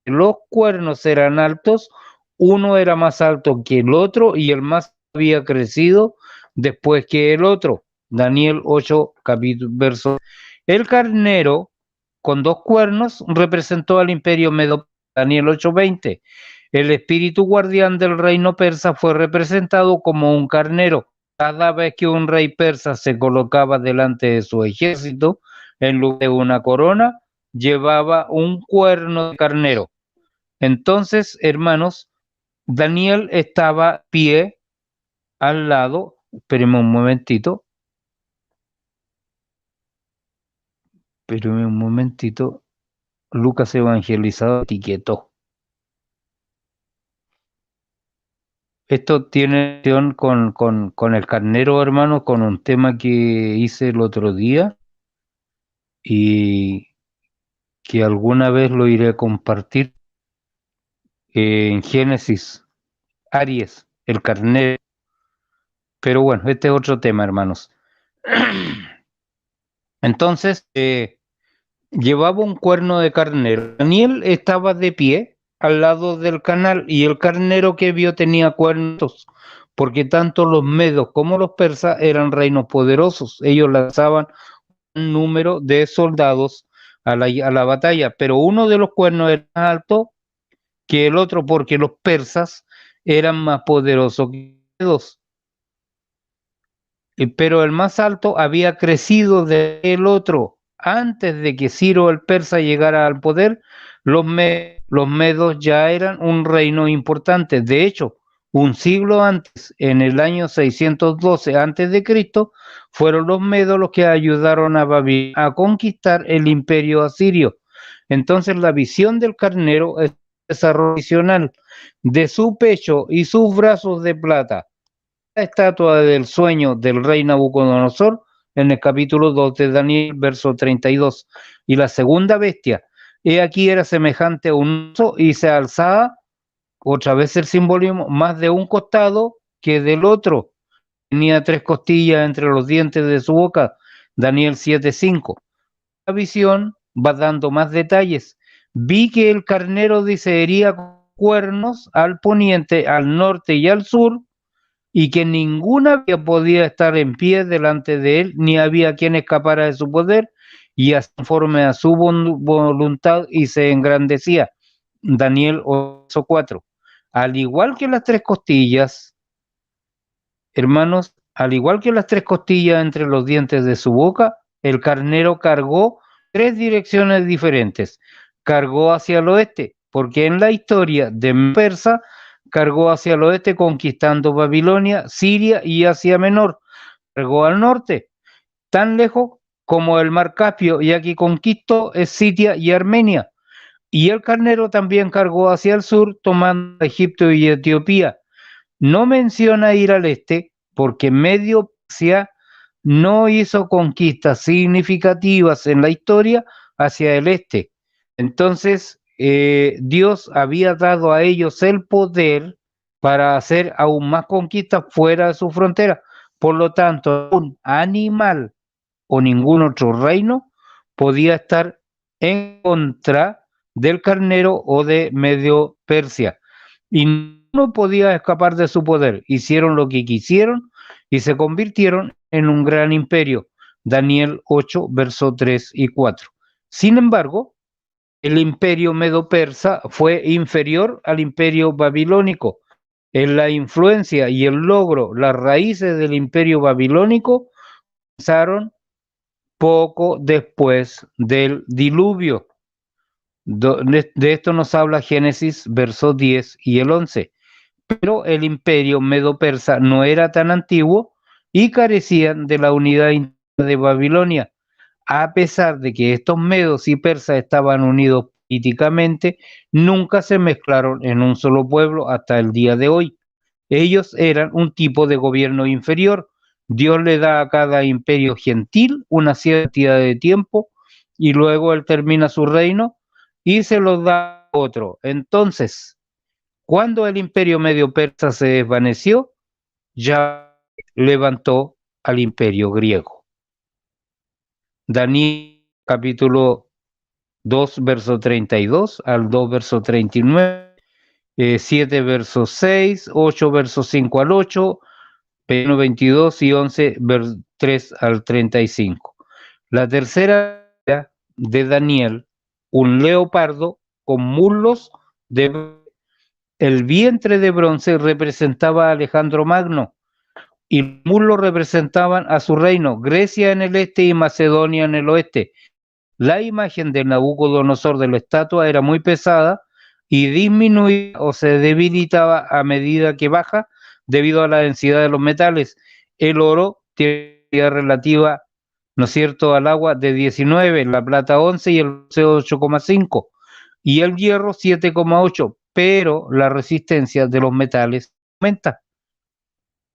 los cuernos eran altos, uno era más alto que el otro y el más había crecido después que el otro. Daniel 8, capítulo, verso. El carnero con 2 cuernos representó al imperio medo. Daniel 8:20. El espíritu guardián del reino persa fue representado como un carnero. Cada vez que un rey persa se colocaba delante de su ejército, en lugar de una corona, llevaba un cuerno de carnero. Entonces, hermanos, Daniel estaba pie al lado, espérenme un momentito, Lucas evangelizado etiquetó. Esto tiene relación con el carnero, hermano, con un tema que hice el otro día y que alguna vez lo iré a compartir en Génesis, Aries, el carnero. Pero bueno, este es otro tema, hermanos. Entonces, llevaba un cuerno de carnero. Daniel estaba de pie al lado del canal y el carnero que vio tenía cuernos, porque tanto los medos como los persas eran reinos poderosos. Ellos lanzaban un número de soldados a la batalla, pero uno de los cuernos era más alto que el otro porque los persas eran más poderosos que los medos. Pero el más alto había crecido del otro. Antes de que Ciro el persa llegara al poder, los medos ya eran un reino importante. De hecho, un siglo antes, en el año 612 antes de Cristo, fueron los medos los que ayudaron a Babilonia a conquistar el imperio asirio. Entonces la visión del carnero es desarrollo adicional de su pecho y sus brazos de plata. La estatua del sueño del rey Nabucodonosor en el capítulo 2 de Daniel, verso 32. Y la segunda bestia, he aquí era semejante a un oso y se alzaba, otra vez el simbolismo, más de un costado que del otro. Tenía 3 costillas entre los dientes de su boca. Daniel 7:5. La visión va dando más detalles. Vi que el carnero hería cuernos al poniente, al norte y al sur, y que ninguna podía estar en pie delante de él, ni había quien escapara de su poder, y conforme a su voluntad y se engrandecía. Daniel 8:4. Al igual que las 3 costillas, hermanos, al igual que las 3 costillas entre los dientes de su boca, el carnero cargó 3 direcciones diferentes. Cargó hacia el oeste, porque en la historia de Persa cargó hacia el oeste conquistando Babilonia, Siria y Asia Menor. Cargó al norte, tan lejos como el mar Caspio, ya que conquistó Escitia y Armenia. Y el carnero también cargó hacia el sur, tomando Egipto y Etiopía. No menciona ir al este, porque Medio Persia no hizo conquistas significativas en la historia hacia el este. Entonces, Dios había dado a ellos el poder para hacer aún más conquistas fuera de su frontera. Por lo tanto, un animal o ningún otro reino podía estar en contra del carnero o de Medio Persia. Y no podía escapar de su poder. Hicieron lo que quisieron y se convirtieron en un gran imperio. Daniel 8, versos 3 y 4. Sin embargo, el imperio medo-persa fue inferior al imperio babilónico. En la influencia y el logro, las raíces del imperio babilónico comenzaron poco después del diluvio. De esto nos habla Génesis, versos 10 y el 11. Pero el imperio medo-persa no era tan antiguo y carecían de la unidad interna de Babilonia. A pesar de que estos medos y persas estaban unidos políticamente, nunca se mezclaron en un solo pueblo hasta el día de hoy. Ellos eran un tipo de gobierno inferior. Dios le da a cada imperio gentil una cierta cantidad de tiempo y luego él termina su reino y se lo da a otro. Entonces, cuando el imperio medio persa se desvaneció, ya levantó al imperio griego. Daniel capítulo 2, verso 32 al 2, verso 39, 7, verso 6, 8, verso 5 al 8, 1, 22 y 11, 3 al 35. La tercera de Daniel, un leopardo con muslos de... El vientre de bronce representaba a Alejandro Magno y los muslos representaban a su reino, Grecia en el este y Macedonia en el oeste. La imagen de Nabucodonosor de la estatua era muy pesada y disminuía o se debilitaba a medida que baja debido a la densidad de los metales. El oro tiene relativa, ¿no es cierto?, al agua de 19, la plata 11 y el bronce 8,5 y el hierro 7,8, pero la resistencia de los metales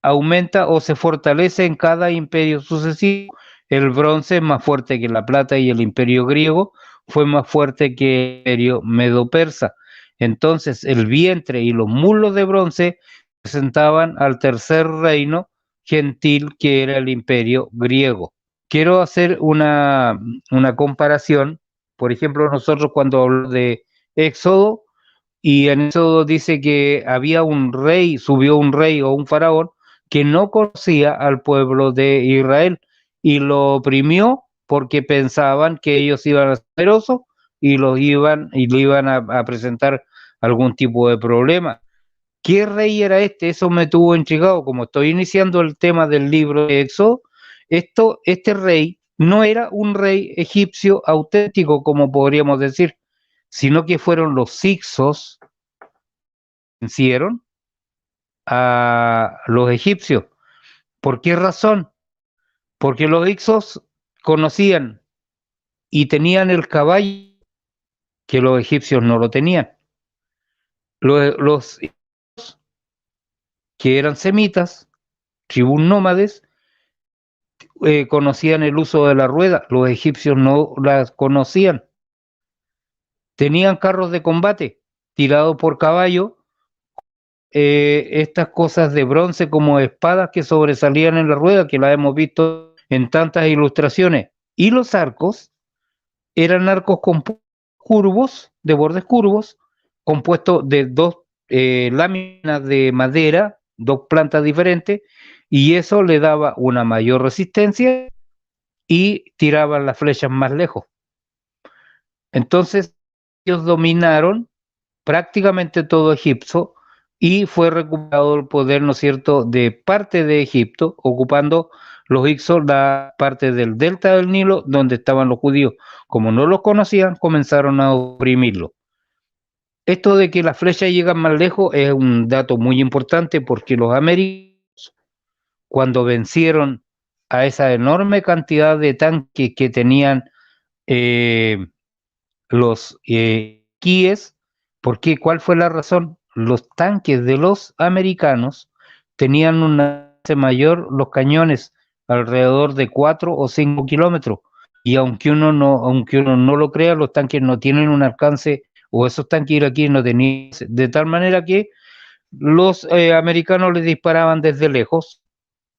aumenta o se fortalece en cada imperio sucesivo. El bronce es más fuerte que la plata y el imperio griego fue más fuerte que el imperio medo-persa. Entonces el vientre y los muslos de bronce presentaban al tercer reino gentil que era el imperio griego. Quiero hacer una comparación. Por ejemplo, nosotros cuando hablamos de Éxodo, y en Éxodo dice que había un rey, subió un rey o un faraón que no conocía al pueblo de Israel y lo oprimió porque pensaban que ellos iban a ser poderosos y le iban a presentar algún tipo de problema. ¿Qué rey era este? Eso me tuvo intrigado. Como estoy iniciando el tema del libro de Éxodo, este rey no era un rey egipcio auténtico, como podríamos decir, sino que fueron los hicsos que vencieron a los egipcios. ¿Por qué razón? Porque los hicsos conocían y tenían el caballo que los egipcios no lo tenían. Los que eran semitas, tribus nómades, conocían el uso de la rueda, los egipcios no las conocían. Tenían carros de combate tirados por caballo, estas cosas de bronce como espadas que sobresalían en la rueda, que las hemos visto en tantas ilustraciones. Y los arcos eran arcos curvos, de bordes curvos, compuestos de dos láminas de madera, dos plantas diferentes, y eso le daba una mayor resistencia y tiraban las flechas más lejos. Entonces, ellos dominaron prácticamente todo Egipto y fue recuperado el poder, ¿no es cierto?, de parte de Egipto, ocupando los hicsos la parte del delta del Nilo donde estaban los judíos. Como no los conocían, comenzaron a oprimirlo. Esto de que las flechas llegan más lejos es un dato muy importante porque los americanos, cuando vencieron a esa enorme cantidad de tanques que tenían los iraquíes. ¿Por qué? ¿Cuál fue la razón? Los tanques de los americanos tenían un alcance mayor, los cañones, alrededor de 4 o 5 kilómetros. Y aunque uno no lo crea, los tanques no tienen un alcance, o esos tanques iraquíes no tenían, de tal manera que los americanos les disparaban desde lejos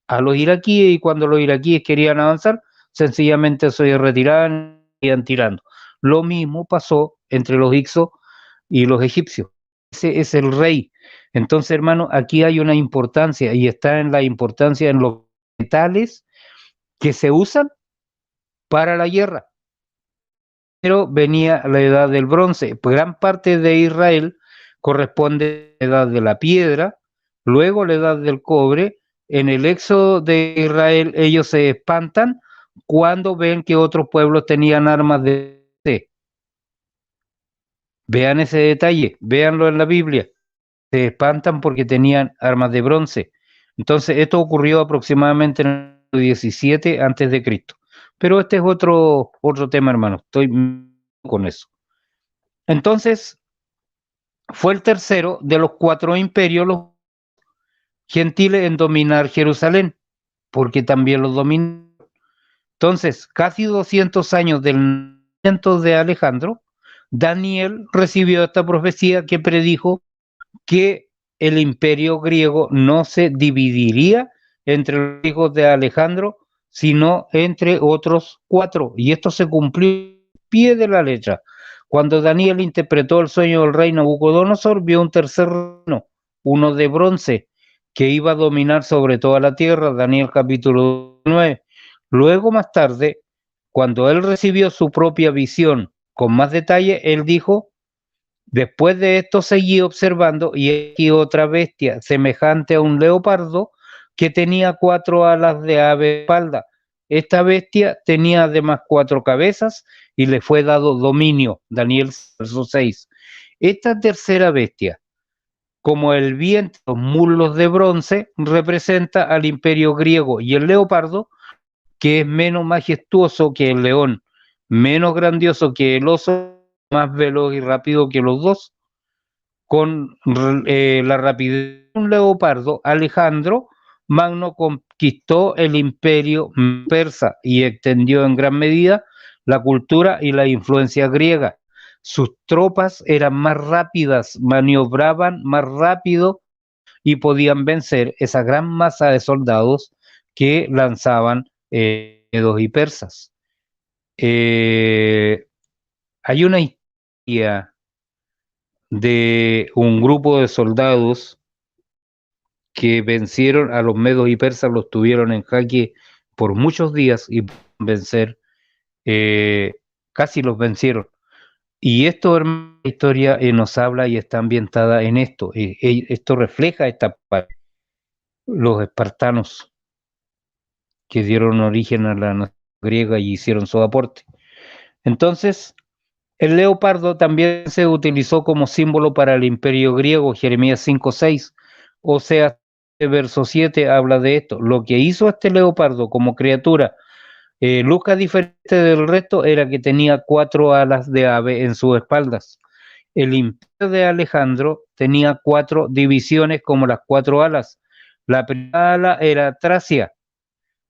a los iraquíes, y cuando los iraquíes querían avanzar, sencillamente se retiraban y iban tirando. Lo mismo pasó entre los hicsos y los egipcios. Ese es el rey. Entonces, hermano, aquí hay una importancia, y está en la importancia en los metales que se usan para la guerra. Pero venía la edad del bronce. Pues gran parte de Israel corresponde a la edad de la piedra, luego la edad del cobre. En el éxodo de Israel ellos se espantan cuando ven que otros pueblos tenían armas de bronce. Vean ese detalle, véanlo en la Biblia. Se espantan porque tenían armas de bronce. Entonces, esto ocurrió aproximadamente en el 17 antes de Cristo. Pero este es otro tema, hermano. Estoy con eso. Entonces, fue el tercero de los 4 imperios los gentiles en dominar Jerusalén, porque también los dominó. Entonces, casi 200 años del nacimiento de Alejandro, Daniel recibió esta profecía que predijo que el imperio griego no se dividiría entre los hijos de Alejandro, sino entre otros 4. Y esto se cumplió al pie de la letra. Cuando Daniel interpretó el sueño del rey Nabucodonosor, vio un tercer reino, uno de bronce, que iba a dominar sobre toda la tierra. Daniel capítulo 9. Luego, más tarde, cuando él recibió su propia visión con más detalle, él dijo: después de esto seguí observando, y aquí otra bestia semejante a un leopardo que tenía 4 alas de ave espalda. Esta bestia tenía además 4 cabezas y le fue dado dominio. Daniel verso 6. Esta tercera bestia, como el viento, los muslos de bronce, representa al imperio griego, y el leopardo, que es menos majestuoso que el león, menos grandioso que el oso, más veloz y rápido que los dos. Con la rapidez de un leopardo, Alejandro Magno conquistó el imperio persa y extendió en gran medida la cultura y la influencia griega. Sus tropas eran más rápidas, maniobraban más rápido y podían vencer esa gran masa de soldados que lanzaban medos y persas. Hay una historia de un grupo de soldados que vencieron a los medos y persas, los tuvieron en jaque por muchos días y vencer, casi los vencieron. Y esto, hermano, la historia nos habla y está ambientada en esto. Esto refleja esta parte. Los espartanos que dieron origen a la nación griega y hicieron su aporte. Entonces, el leopardo también se utilizó como símbolo para el imperio griego. Jeremías 5:6, o sea, verso 7 habla de esto. Lo que hizo este leopardo como criatura, Lucas, diferente del resto, era que tenía 4 alas de ave en sus espaldas. El imperio de Alejandro tenía 4 divisiones como las 4 alas. La primera ala era Tracia,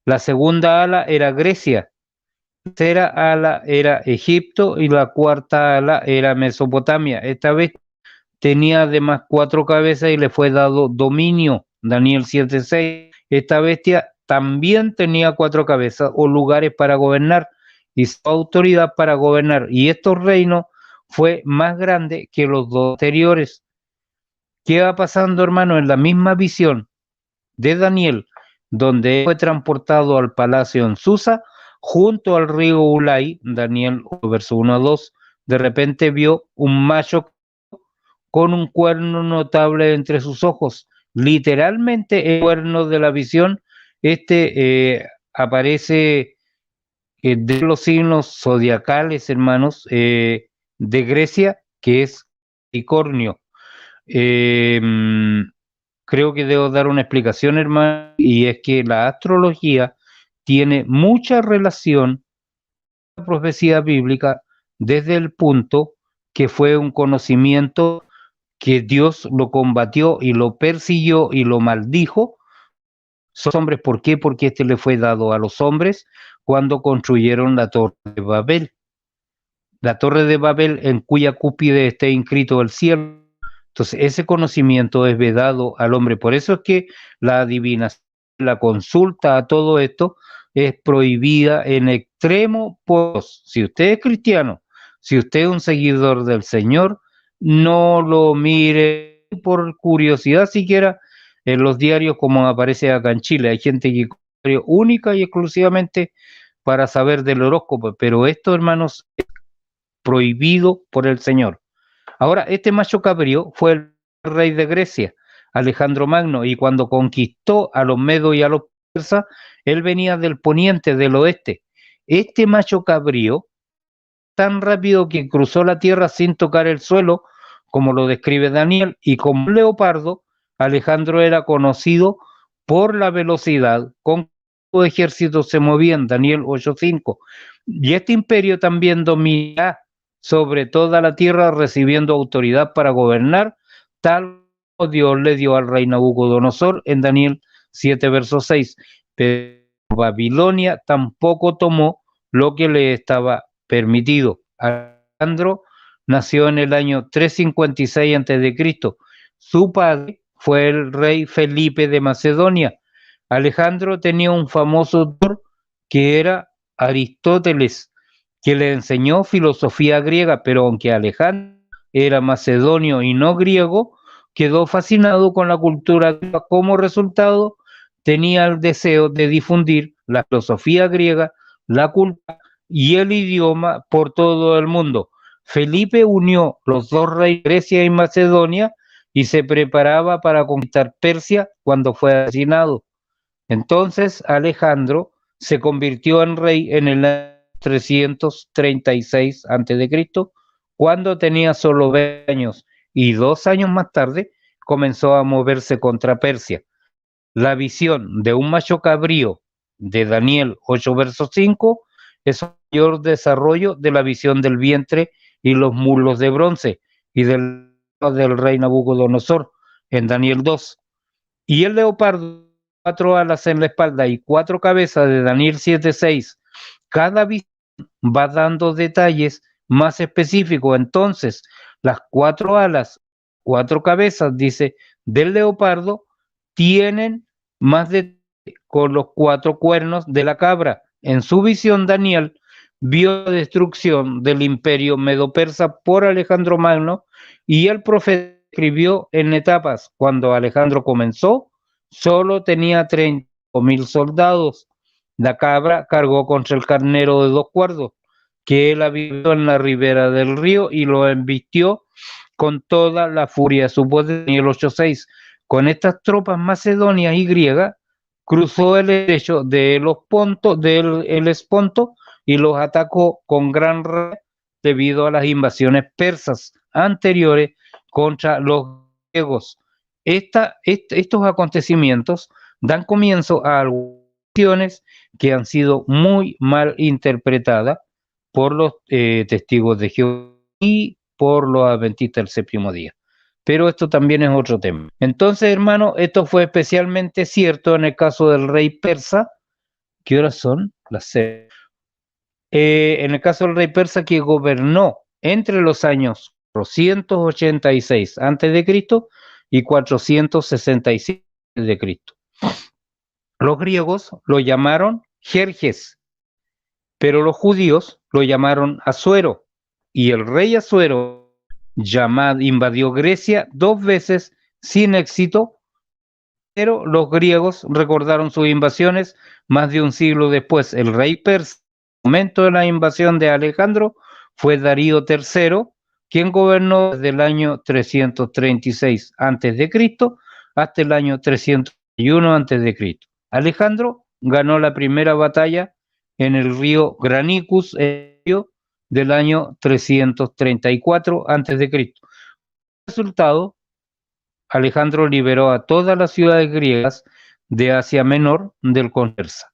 la segunda ala era Grecia, la tercera ala era Egipto y la cuarta ala era Mesopotamia. Esta vez tenía además 4 cabezas y le fue dado dominio. Daniel 7:6. Esta bestia también tenía 4 cabezas o lugares para gobernar y su autoridad para gobernar. Y estos reinos fue más grande que los 2 anteriores. ¿Qué va pasando, hermano? En la misma visión de Daniel, donde fue transportado al palacio en Susa, junto al río Ulai, Daniel verso 1-2, de repente vio un macho con un cuerno notable entre sus ojos. Literalmente el cuerno de la visión, aparece de los signos zodiacales, hermanos, de Grecia, que es Capricornio. Creo que debo dar una explicación, hermano, y es que la astrología tiene mucha relación con la profecía bíblica desde el punto que fue un conocimiento que Dios lo combatió y lo persiguió y lo maldijo. Son hombres, ¿por qué? Porque este le fue dado a los hombres cuando construyeron la Torre de Babel. La Torre de Babel en cuya cúspide está inscrito el cielo. Entonces, ese conocimiento es vedado al hombre. Por eso es que la adivinación, la consulta a todo esto es prohibida en extremo por Dios. Si usted es cristiano, si usted es un seguidor del Señor, no lo mire por curiosidad siquiera en los diarios como aparece acá en Chile. Hay gente que única y exclusivamente para saber del horóscopo, pero esto, hermanos, es prohibido por el Señor. Ahora, este macho cabrío fue el rey de Grecia, Alejandro Magno, y cuando conquistó a los medos y a los persas, él venía del poniente, del oeste. Este macho cabrío, tan rápido que cruzó la tierra sin tocar el suelo, como lo describe Daniel, y como un leopardo, Alejandro era conocido por la velocidad con que los ejércitos se movían, Daniel 8:5. Y este imperio también domina sobre toda la tierra, recibiendo autoridad para gobernar, tal como Dios le dio al rey Nabucodonosor en Daniel 7, verso 6. Pero Babilonia tampoco tomó lo que le estaba permitido. Alejandro nació en el año 356 a.C. Su padre fue el rey Felipe de Macedonia. Alejandro tenía un famoso tutor que era Aristóteles, que le enseñó filosofía griega, pero aunque Alejandro era macedonio y no griego, quedó fascinado con la cultura griega. Como resultado, tenía el deseo de difundir la filosofía griega, la cultura y el idioma por todo el mundo. Felipe unió los dos reyes, Grecia y Macedonia, y se preparaba para conquistar Persia cuando fue asesinado. Entonces Alejandro se convirtió en rey en el año 336 a.C., cuando tenía solo 20 años, y 2 años más tarde comenzó a moverse contra Persia. La visión de un macho cabrío de Daniel 8, verso 5 es un mayor desarrollo de la visión del vientre y los muslos de bronce y del rey Nabucodonosor en Daniel 2. Y el leopardo, 4 alas en la espalda y 4 cabezas de Daniel 7:6. Cada visión va dando detalles más específicos. Entonces, las 4 alas, 4 cabezas, dice, del leopardo tienen más de con los 4 cuernos de la cabra. En su visión, Daniel vio la destrucción del imperio medo-persa por Alejandro Magno, y el profeta escribió en etapas. Cuando Alejandro comenzó, solo tenía 30.000 soldados. La cabra cargó contra el carnero de 2 cuernos, que él habitó en la ribera del río, y lo embistió con toda la furia de su poder. Daniel 8:6. Con estas tropas macedonias y griegas, cruzó el estrecho de del Helesponto y los atacó con gran rapidez debido a las invasiones persas anteriores contra los griegos. Estos acontecimientos dan comienzo a algunas acciones que han sido muy mal interpretadas por los testigos de Jehová y por los adventistas del séptimo día. Pero esto también es otro tema. Entonces, hermano, esto fue especialmente cierto en el caso del rey persa. ¿Qué horas son? Las 6. En el caso del rey persa, que gobernó entre los años 486 a.C. y 465 a.C. Los griegos lo llamaron Jerjes, pero los judíos lo llamaron Asuero, y el rey Asuero invadió Grecia 2 veces sin éxito, pero los griegos recordaron sus invasiones más de un siglo después. El rey persa, en el momento de la invasión de Alejandro, fue Darío III, quien gobernó desde el año 336 a.C. hasta el año 301 a.C. Alejandro ganó la primera batalla en el río Granicus del año 334 a.C. Como resultado, Alejandro liberó a todas las ciudades griegas de Asia Menor del conquista.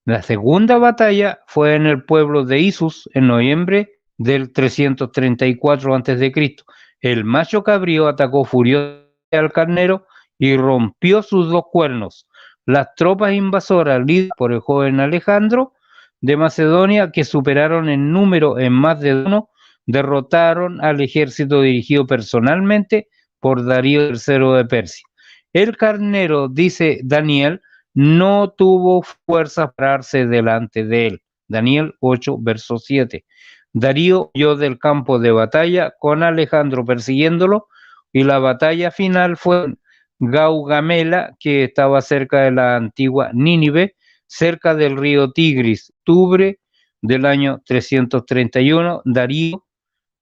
La segunda batalla fue en el pueblo de Isus en noviembre del 334 a.C. El macho cabrío atacó furioso al carnero y rompió sus dos cuernos. Las tropas invasoras, lideradas por el joven Alejandro de Macedonia, que superaron en número en más de uno, derrotaron al ejército dirigido personalmente por Darío III de Persia. El carnero, dice Daniel, no tuvo fuerza para pararse delante de él. Daniel 8, verso 7. Darío huyó del campo de batalla con Alejandro persiguiéndolo y la batalla final fue en Gaugamela, que estaba cerca de la antigua Nínive, cerca del río Tigris. Octubre del año 331, Darío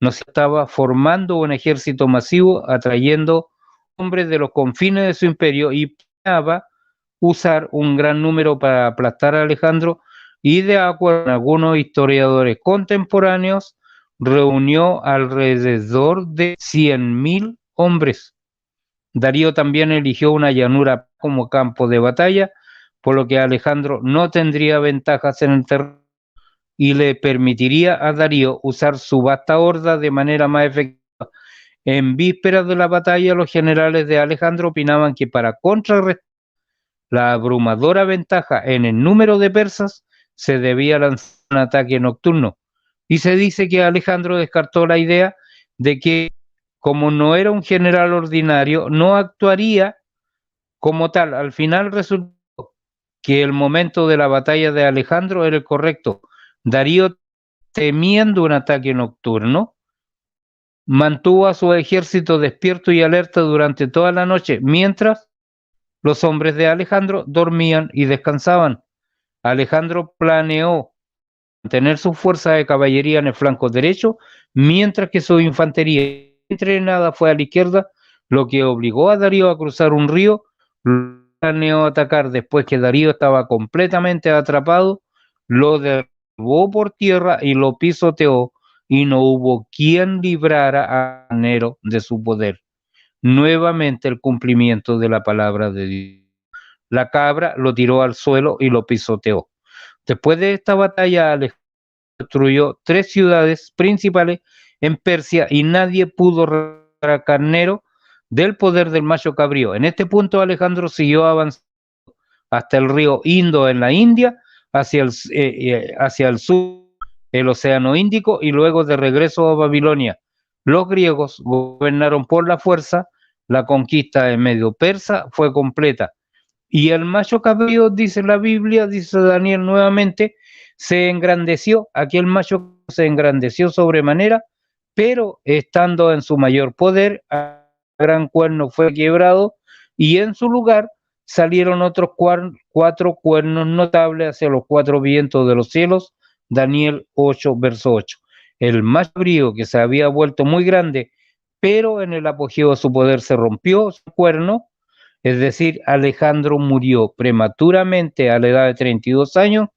nos estaba formando un ejército masivo, atrayendo hombres de los confines de su imperio y planeaba usar un gran número para aplastar a Alejandro y, de acuerdo con algunos historiadores contemporáneos, reunió alrededor de 100.000 hombres. Darío también eligió una llanura como campo de batalla, por lo que Alejandro no tendría ventajas en el terreno y le permitiría a Darío usar su vasta horda de manera más efectiva. En vísperas de la batalla, los generales de Alejandro opinaban que para contrarrestar la abrumadora ventaja en el número de persas, se debía lanzar un ataque nocturno. Y se dice que Alejandro descartó la idea de que, como no era un general ordinario, no actuaría como tal. Al final resultó que el momento de la batalla de Alejandro era el correcto. Darío, temiendo un ataque nocturno, mantuvo a su ejército despierto y alerta durante toda la noche, mientras los hombres de Alejandro dormían y descansaban. Alejandro planeó mantener su fuerza de caballería en el flanco derecho, mientras que su infantería entrenada fue a la izquierda, lo que obligó a Darío a cruzar un río. Planeó atacar después que Darío estaba completamente atrapado, lo derribó por tierra y lo pisoteó, y no hubo quien librara a Nero de su poder. Nuevamente el cumplimiento de la palabra de Dios. La cabra lo tiró al suelo y lo pisoteó. Después de esta batalla, Alejandro destruyó 3 ciudades principales en Persia y nadie pudo rescatar a Carnero del poder del macho cabrío. En este punto, Alejandro siguió avanzando hasta el río Indo en la India, hacia el sur, el Océano Índico, y luego de regreso a Babilonia. Los griegos gobernaron por la fuerza, la conquista de medio persa fue completa. Y el macho cabrío, dice la Biblia, dice Daniel nuevamente, se engrandeció, aquel macho se engrandeció sobremanera, pero estando en su mayor poder, el gran cuerno fue quebrado y en su lugar salieron otros 4 cuernos notables hacia los 4 vientos de los cielos. Daniel 8, verso 8. El macho cabrío, que se había vuelto muy grande, pero en el apogeo de su poder se rompió su cuerno. Es decir, Alejandro murió prematuramente a la edad de 32 años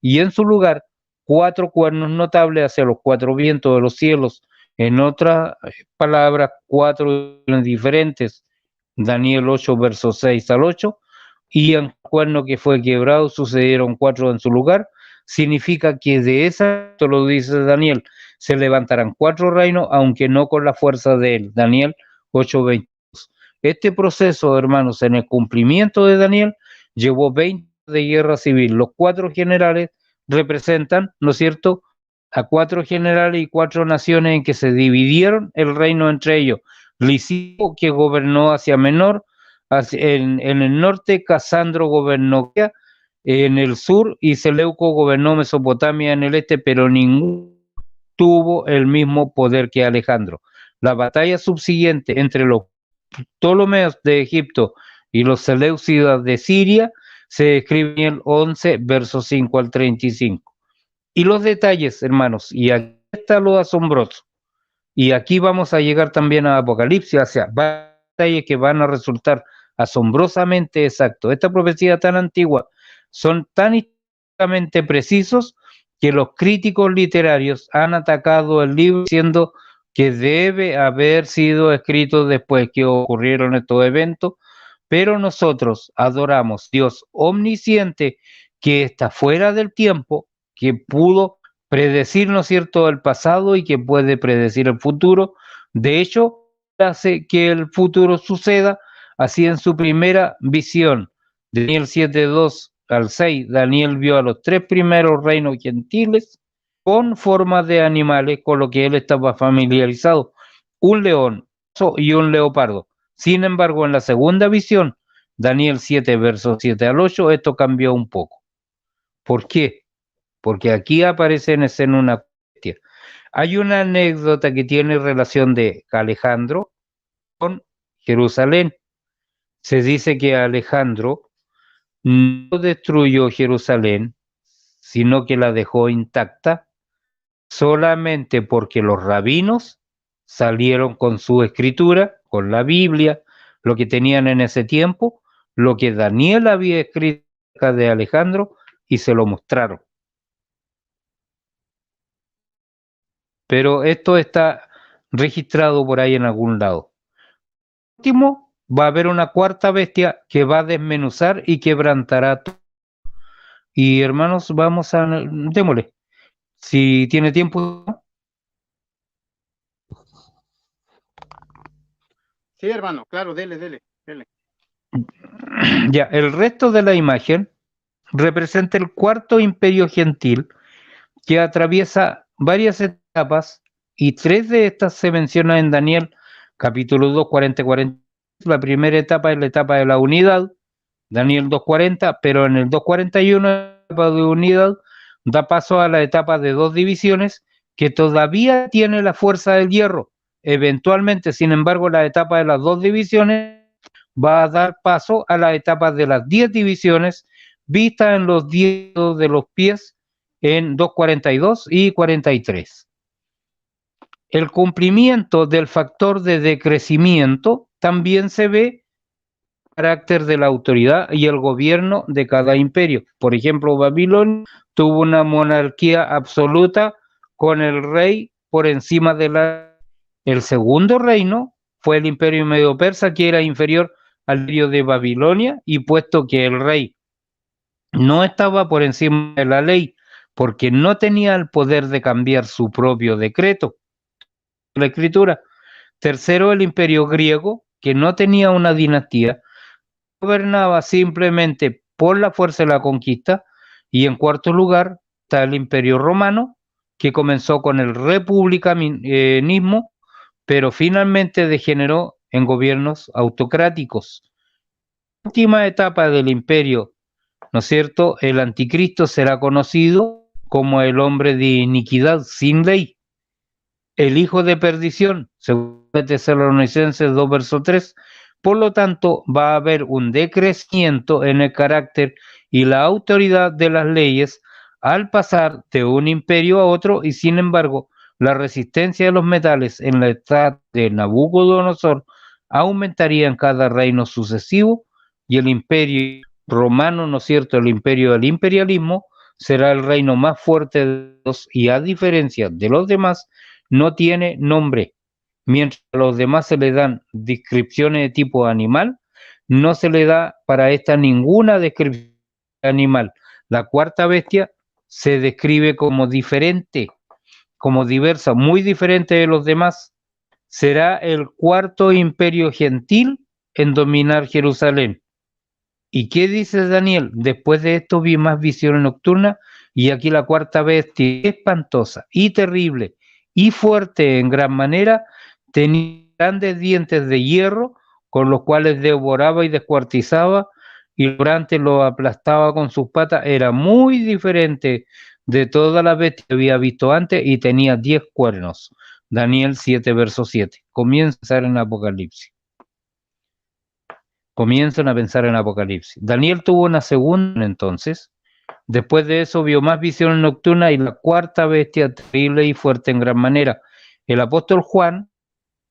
y en su lugar 4 cuernos notables hacia los 4 vientos de los cielos. En otras palabras, 4 diferentes. Daniel 8, versos 6 al 8. Y en cuerno que fue quebrado sucedieron 4 en su lugar. Significa que de esa, esto lo dice Daniel, se levantarán 4 reinos, aunque no con la fuerza de él. Daniel 8:20. Este proceso, hermanos, en el cumplimiento de Daniel, llevó 20 de guerra civil. Los 4 generales representan, ¿no es cierto?, a 4 generales y 4 naciones en que se dividieron el reino entre ellos. Lisipo, que gobernó Asia Menor, en el norte Casandro gobernó en el sur y Seleuco gobernó Mesopotamia en el este, pero ninguno tuvo el mismo poder que Alejandro. La batalla subsiguiente entre los Ptolomeos de Egipto y los Seleucidas de Siria se describe en el 11, versos 5 al 35. Y los detalles, hermanos, y aquí está lo asombroso. Y aquí vamos a llegar también a Apocalipsis, hacia detalles que van a resultar asombrosamente exactos. Esta profecía tan antigua son tan históricamente precisos que los críticos literarios han atacado el libro diciendo que debe haber sido escrito después que ocurrieron estos eventos, pero nosotros adoramos Dios omnisciente que está fuera del tiempo, que pudo predecir, ¿no es cierto?, el pasado y que puede predecir el futuro. De hecho, hace que el futuro suceda, así en su primera visión. Daniel 7:2 al 6, Daniel vio a los 3 primeros reinos gentiles con formas de animales con lo que él estaba familiarizado, un león y un leopardo. Sin embargo, en la segunda visión, Daniel 7, versos 7 al 8, esto cambió un poco. ¿Por qué? Porque aquí aparece en escena una bestia. Hay una anécdota que tiene relación de Alejandro con Jerusalén. Se dice que Alejandro no destruyó Jerusalén, sino que la dejó intacta solamente porque los rabinos salieron con su escritura, con la Biblia, lo que tenían en ese tiempo, lo que Daniel había escrito acerca de Alejandro, y se lo mostraron. Pero esto está registrado por ahí en algún lado. Por último, va a haber una cuarta bestia que va a desmenuzar y quebrantará todo. Y hermanos, vamos a... démosle. Si tiene tiempo. Sí, hermano, claro, dele. Ya, el resto de la imagen representa el cuarto imperio gentil que atraviesa varias etapas, y 3 de estas se mencionan en Daniel capítulo 2, 40 y 40. La primera etapa es la etapa de la unidad, Daniel 2:40, pero en el 2:41 la etapa de unidad da paso a la etapa de 2 divisiones que todavía tiene la fuerza del hierro. Eventualmente, sin embargo, la etapa de las 2 divisiones va a dar paso a la etapa de las 10 divisiones vista en los 10 de los pies en 2:42 y 43. El cumplimiento del factor de decrecimiento también se ve en el carácter de la autoridad y el gobierno de cada imperio. Por ejemplo, Babilonia tuvo una monarquía absoluta con el rey por encima de la... El segundo reino fue el imperio medio persa, que era inferior al imperio de Babilonia, y puesto que el rey no estaba por encima de la ley, porque no tenía el poder de cambiar su propio decreto, la escritura. Tercero, el imperio griego, que no tenía una dinastía, gobernaba simplemente por la fuerza de la conquista. Y en cuarto lugar está el imperio romano, que comenzó con el republicanismo, pero finalmente degeneró en gobiernos autocráticos. La última etapa del imperio, ¿no es cierto?, el anticristo será conocido como el hombre de iniquidad sin ley, el hijo de perdición, según Tesalonicenses 2, verso 3. Por lo tanto, va a haber un decrecimiento en el carácter y la autoridad de las leyes al pasar de un imperio a otro, y sin embargo, la resistencia de los metales en la edad de Nabucodonosor aumentaría en cada reino sucesivo, y el imperio romano, ¿no es cierto?, el imperio del imperialismo, será el reino más fuerte de todos, y a diferencia de los demás, no tiene nombre. Mientras a los demás se le dan descripciones de tipo animal, no se le da para esta ninguna descripción animal. La cuarta bestia se describe como diferente, como diversa, muy diferente de los demás. Será el cuarto imperio gentil en dominar Jerusalén. ¿Y qué dice Daniel? Después de esto vi más visiones nocturnas, y aquí la cuarta bestia, espantosa y terrible y fuerte en gran manera, tenía grandes dientes de hierro con los cuales devoraba y descuartizaba, y durante lo aplastaba con sus patas. Era muy diferente de todas las bestias que había visto antes, y tenía 10 cuernos. Daniel 7, verso 7. Comienza en Apocalipsis. Comienzan a pensar en Apocalipsis. Daniel tuvo una segunda entonces. Después de eso vio más visiones nocturnas, y la cuarta bestia terrible y fuerte en gran manera. El apóstol Juan,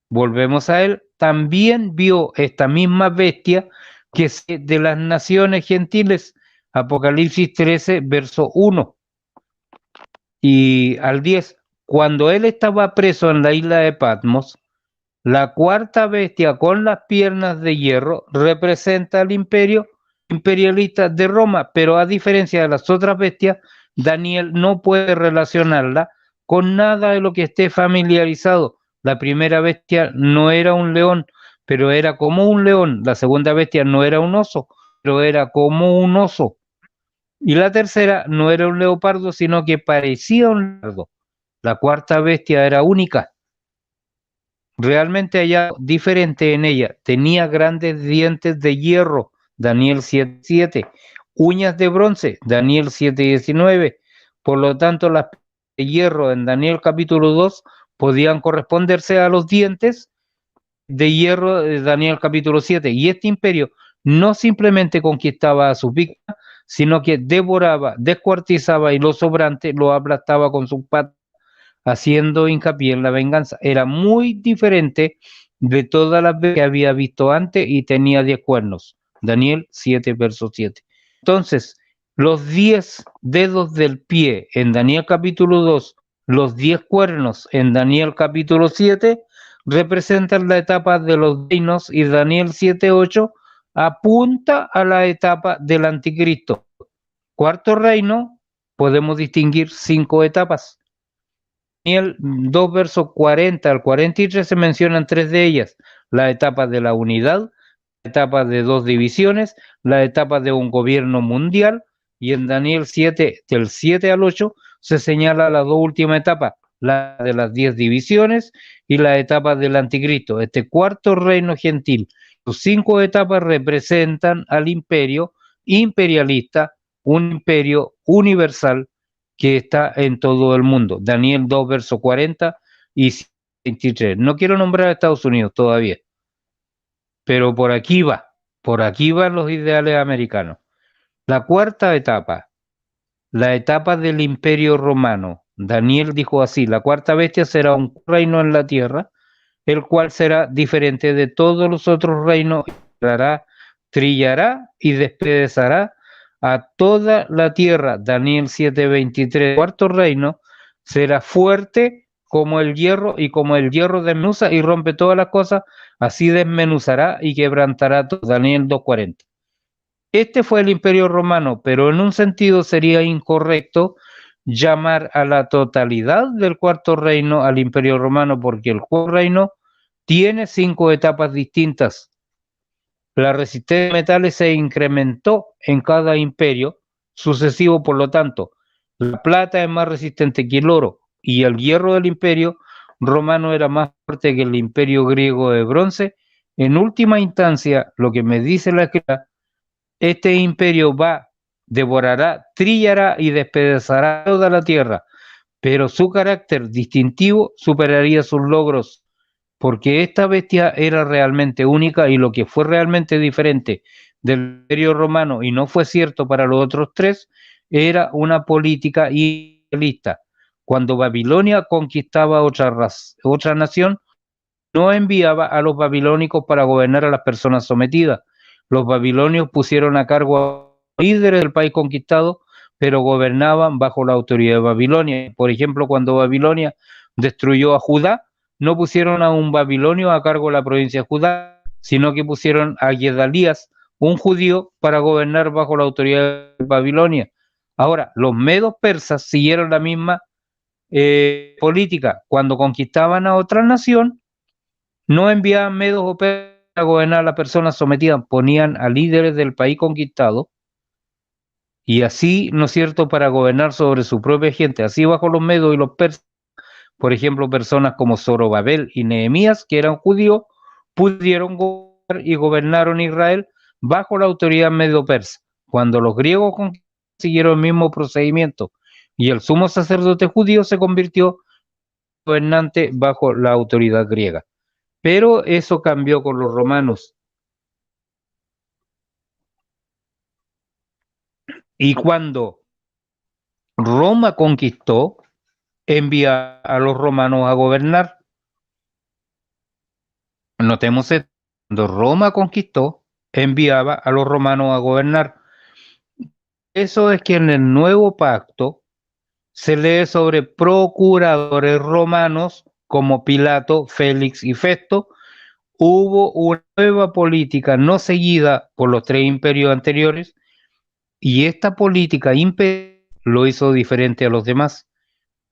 volvemos a él, también vio esta misma bestia que es de las naciones gentiles. Apocalipsis 13, verso 1 y al 10. Cuando él estaba preso en la isla de Patmos, la cuarta bestia con las piernas de hierro representa al imperio imperialista de Roma, pero a diferencia de las otras bestias, Daniel no puede relacionarla con nada de lo que esté familiarizado. La primera bestia no era un león, pero era como un león. La segunda bestia no era un oso, pero era como un oso. Y la tercera no era un leopardo, sino que parecía un leopardo. La cuarta bestia era única. Realmente hay algo diferente en ella. Tenía grandes dientes de hierro, Daniel 7:7, uñas de bronce, Daniel 7:19. Por lo tanto, las de hierro en Daniel capítulo 2 podían corresponderse a los dientes de hierro de Daniel capítulo 7. Y este imperio no simplemente conquistaba a sus víctimas, sino que devoraba, descuartizaba y lo sobrante lo aplastaba con sus patas, haciendo hincapié en la venganza. Era muy diferente de todas las veces que había visto antes y tenía 10 cuernos. Daniel 7, verso 7. Entonces, los 10 dedos del pie en Daniel capítulo 2, los 10 cuernos en Daniel capítulo 7, representan la etapa de los reinos y Daniel 7:8 apunta a la etapa del anticristo. Cuarto reino, podemos distinguir 5 etapas. Daniel 2, versos 40 al 43 se mencionan 3 de ellas: la etapa de la unidad, la etapa de 2 divisiones, la etapa de un gobierno mundial, y en Daniel 7, del 7 al 8, se señala las 2 últimas etapas, la de las 10 divisiones y la etapa del anticristo, este cuarto reino gentil. Sus 5 etapas representan al imperio imperialista, un imperio universal que está en todo el mundo. Daniel 2, verso 40 y 23. No quiero nombrar a Estados Unidos todavía, pero por aquí van los ideales americanos. La cuarta etapa, la etapa del imperio romano. Daniel dijo así: la cuarta bestia será un reino en la tierra, el cual será diferente de todos los otros reinos, trillará y despedazará a toda la tierra. Daniel 7:23. Cuarto reino será fuerte como el hierro, y como el hierro desmenuza y rompe todas las cosas, así desmenuzará y quebrantará todo. Daniel 2:40. Este fue el imperio romano, pero en un sentido sería incorrecto llamar a la totalidad del cuarto reino al imperio romano, porque el cuarto reino tiene 5 etapas distintas. La resistencia de metales se incrementó en cada imperio sucesivo, por lo tanto, la plata es más resistente que el oro, y el hierro del imperio romano era más fuerte que el imperio griego de bronce. En última instancia, lo que me dice la escritura, este imperio devorará, trillará y despedazará toda la tierra, pero su carácter distintivo superaría sus logros, porque esta bestia era realmente única, y lo que fue realmente diferente del imperio romano, y no fue cierto para los otros 3, era una política imperialista. Cuando Babilonia conquistaba otra nación, no enviaba a los babilónicos para gobernar a las personas sometidas. Los babilonios pusieron a cargo a líderes del país conquistado, pero gobernaban bajo la autoridad de Babilonia. Por ejemplo, cuando Babilonia destruyó a Judá, no pusieron a un babilonio a cargo de la provincia de Judá, sino que pusieron a Gedalías, un judío, para gobernar bajo la autoridad de Babilonia. Ahora, los medos persas siguieron la misma política. Cuando conquistaban a otra nación, no enviaban medos o persas a gobernar a las personas sometidas, ponían a líderes del país conquistado, y así, ¿no es cierto?, para gobernar sobre su propia gente. Así, bajo los medos y los persas, por ejemplo, personas como Zorobabel y Nehemías, que eran judíos, pudieron gobernar y gobernaron Israel bajo la autoridad medo-persa. Cuando los griegos siguieron el mismo procedimiento, y el sumo sacerdote judío se convirtió en gobernante bajo la autoridad griega. Pero eso cambió con los romanos. Y cuando Roma conquistó, envía a los romanos a gobernar. Notemos esto: cuando Roma conquistó, enviaba a los romanos a gobernar. Eso es que en el nuevo pacto se lee sobre procuradores romanos como Pilato, Félix y Festo, hubo una nueva política no seguida por los 3 imperios anteriores, y esta política imperial lo hizo diferente a los demás.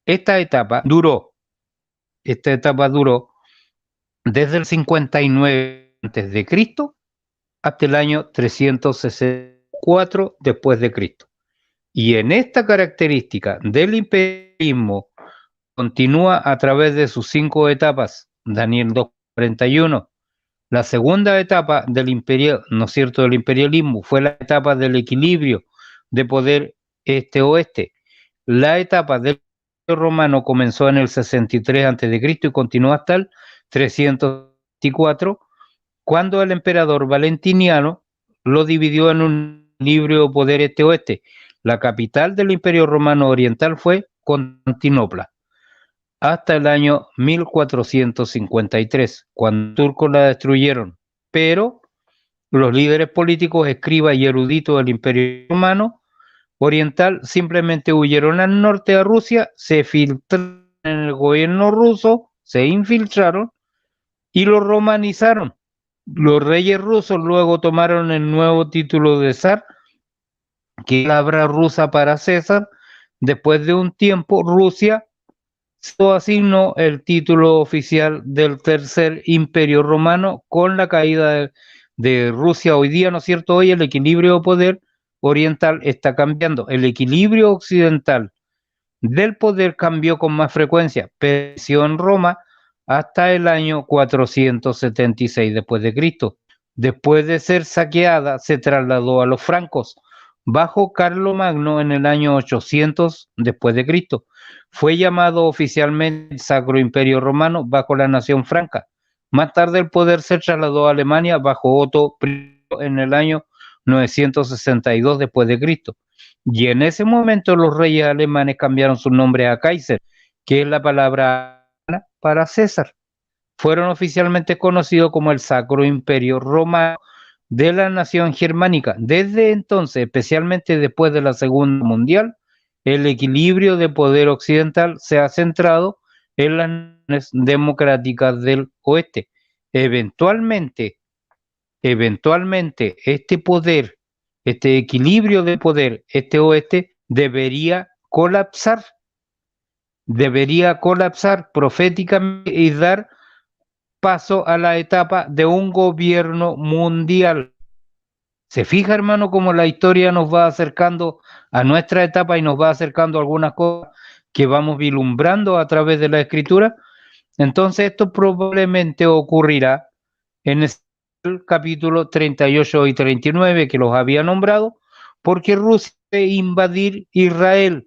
Esta etapa duró desde el 59 antes de Cristo hasta el año 364 después de Cristo. Y en esta característica del imperialismo continúa a través de sus 5 etapas, Daniel 2:41. La segunda etapa del del imperialismo fue la etapa del equilibrio de poder este-oeste. La etapa del Imperio Romano comenzó en el 63 a.C. y continuó hasta el 324, cuando el emperador Valentiniano lo dividió en un equilibrio de poder este-oeste. La capital del Imperio Romano Oriental fue Constantinopla, hasta el año 1453, cuando los turcos la destruyeron, pero los líderes políticos, escribas y eruditos del Imperio Romano Oriental simplemente huyeron al norte a Rusia, se filtraron en el gobierno ruso, se infiltraron y lo romanizaron. Los reyes rusos luego tomaron el nuevo título de zar, que es la palabra rusa para César. Después de un tiempo, Rusia asignó el título oficial del Tercer Imperio Romano con la caída de Rusia. Hoy día, ¿no es cierto? Hoy el equilibrio de poder oriental está cambiando. El equilibrio occidental del poder cambió con más frecuencia. Pereció en Roma hasta el año 476 después de Cristo. Después de ser saqueada, se trasladó a los francos bajo Carlomagno en el año 800 después de Cristo. Fue llamado oficialmente el Sacro Imperio Romano bajo la nación franca. Más tarde el poder se trasladó a Alemania bajo Otto I en el año 962 después de Cristo. Y en ese momento los reyes alemanes cambiaron su nombre a Kaiser, que es la palabra para César. Fueron oficialmente conocidos como el Sacro Imperio Romano de la nación germánica. Desde entonces, especialmente después de la Segunda Mundial, el equilibrio de poder occidental se ha centrado en las naciones democráticas del oeste. Eventualmente, este poder, este equilibrio de poder este-oeste debería colapsar proféticamente y dar paso a la etapa de un gobierno mundial. Se fija, hermano, cómo la historia nos va acercando a nuestra etapa y nos va acercando a algunas cosas que vamos vislumbrando a través de la escritura. Entonces esto probablemente ocurrirá en el capítulo 38 y 39 que los había nombrado, porque Rusia debe invadir Israel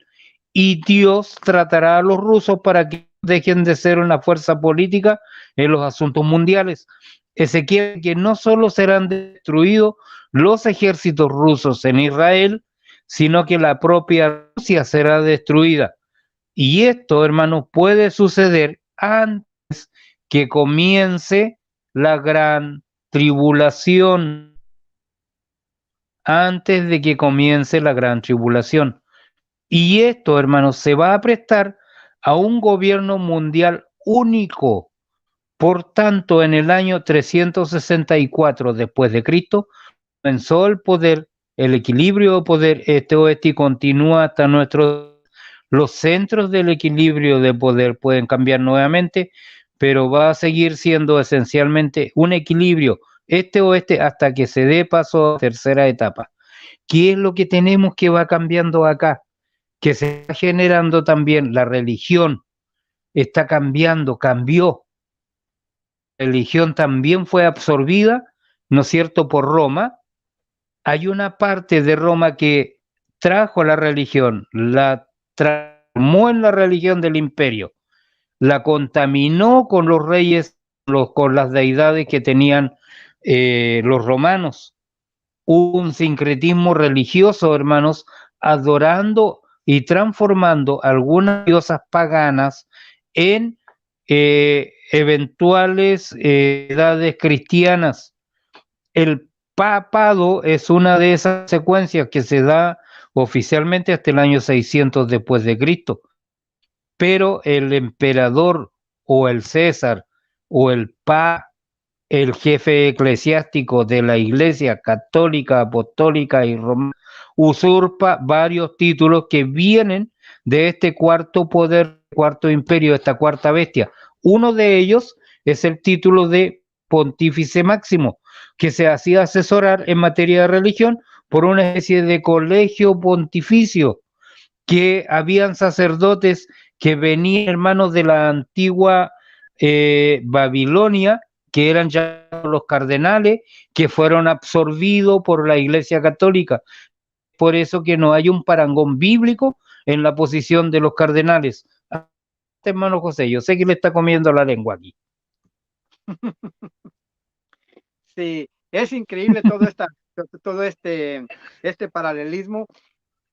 y Dios tratará a los rusos para que dejen de ser una fuerza política en los asuntos mundiales. Ezequiel, que no solo serán destruidos los ejércitos rusos en Israel, sino que la propia Rusia será destruida. Y esto, hermanos, puede suceder antes que comience la gran tribulación. Antes de que comience la gran tribulación. Y esto, hermanos, se va a prestar a un gobierno mundial único. Por tanto, en el año 364 después de Cristo, comenzó el equilibrio de poder este-oeste y continúa hasta los centros del equilibrio de poder pueden cambiar nuevamente, pero va a seguir siendo esencialmente un equilibrio este-oeste hasta que se dé paso a la tercera etapa. ¿Qué es lo que tenemos que va cambiando acá? Que se está generando también la religión, está cambió. La religión también fue absorbida, ¿no es cierto?, por Roma. Hay una parte de Roma que trajo la religión, la transformó en la religión del imperio, la contaminó con los reyes, con las deidades que tenían los romanos. Hubo un sincretismo religioso, hermanos, adorando y transformando algunas diosas paganas en eventuales deidades cristianas. El papado es una de esas secuencias que se da oficialmente hasta el año 600 después de Cristo. Pero el emperador o el César o el Papa el jefe eclesiástico de la Iglesia Católica, Apostólica y Romana, usurpa varios títulos que vienen de este cuarto poder, cuarto imperio, esta cuarta bestia. Uno de ellos es el título de Pontífice Máximo, que se hacía asesorar en materia de religión por una especie de colegio pontificio, que habían sacerdotes que venían hermanos de la antigua Babilonia, que eran ya los cardenales, que fueron absorbidos por la Iglesia Católica. Por eso que no hay un parangón bíblico en la posición de los cardenales. Hermano José, yo sé que le está comiendo la lengua aquí. Sí, es increíble todo este paralelismo.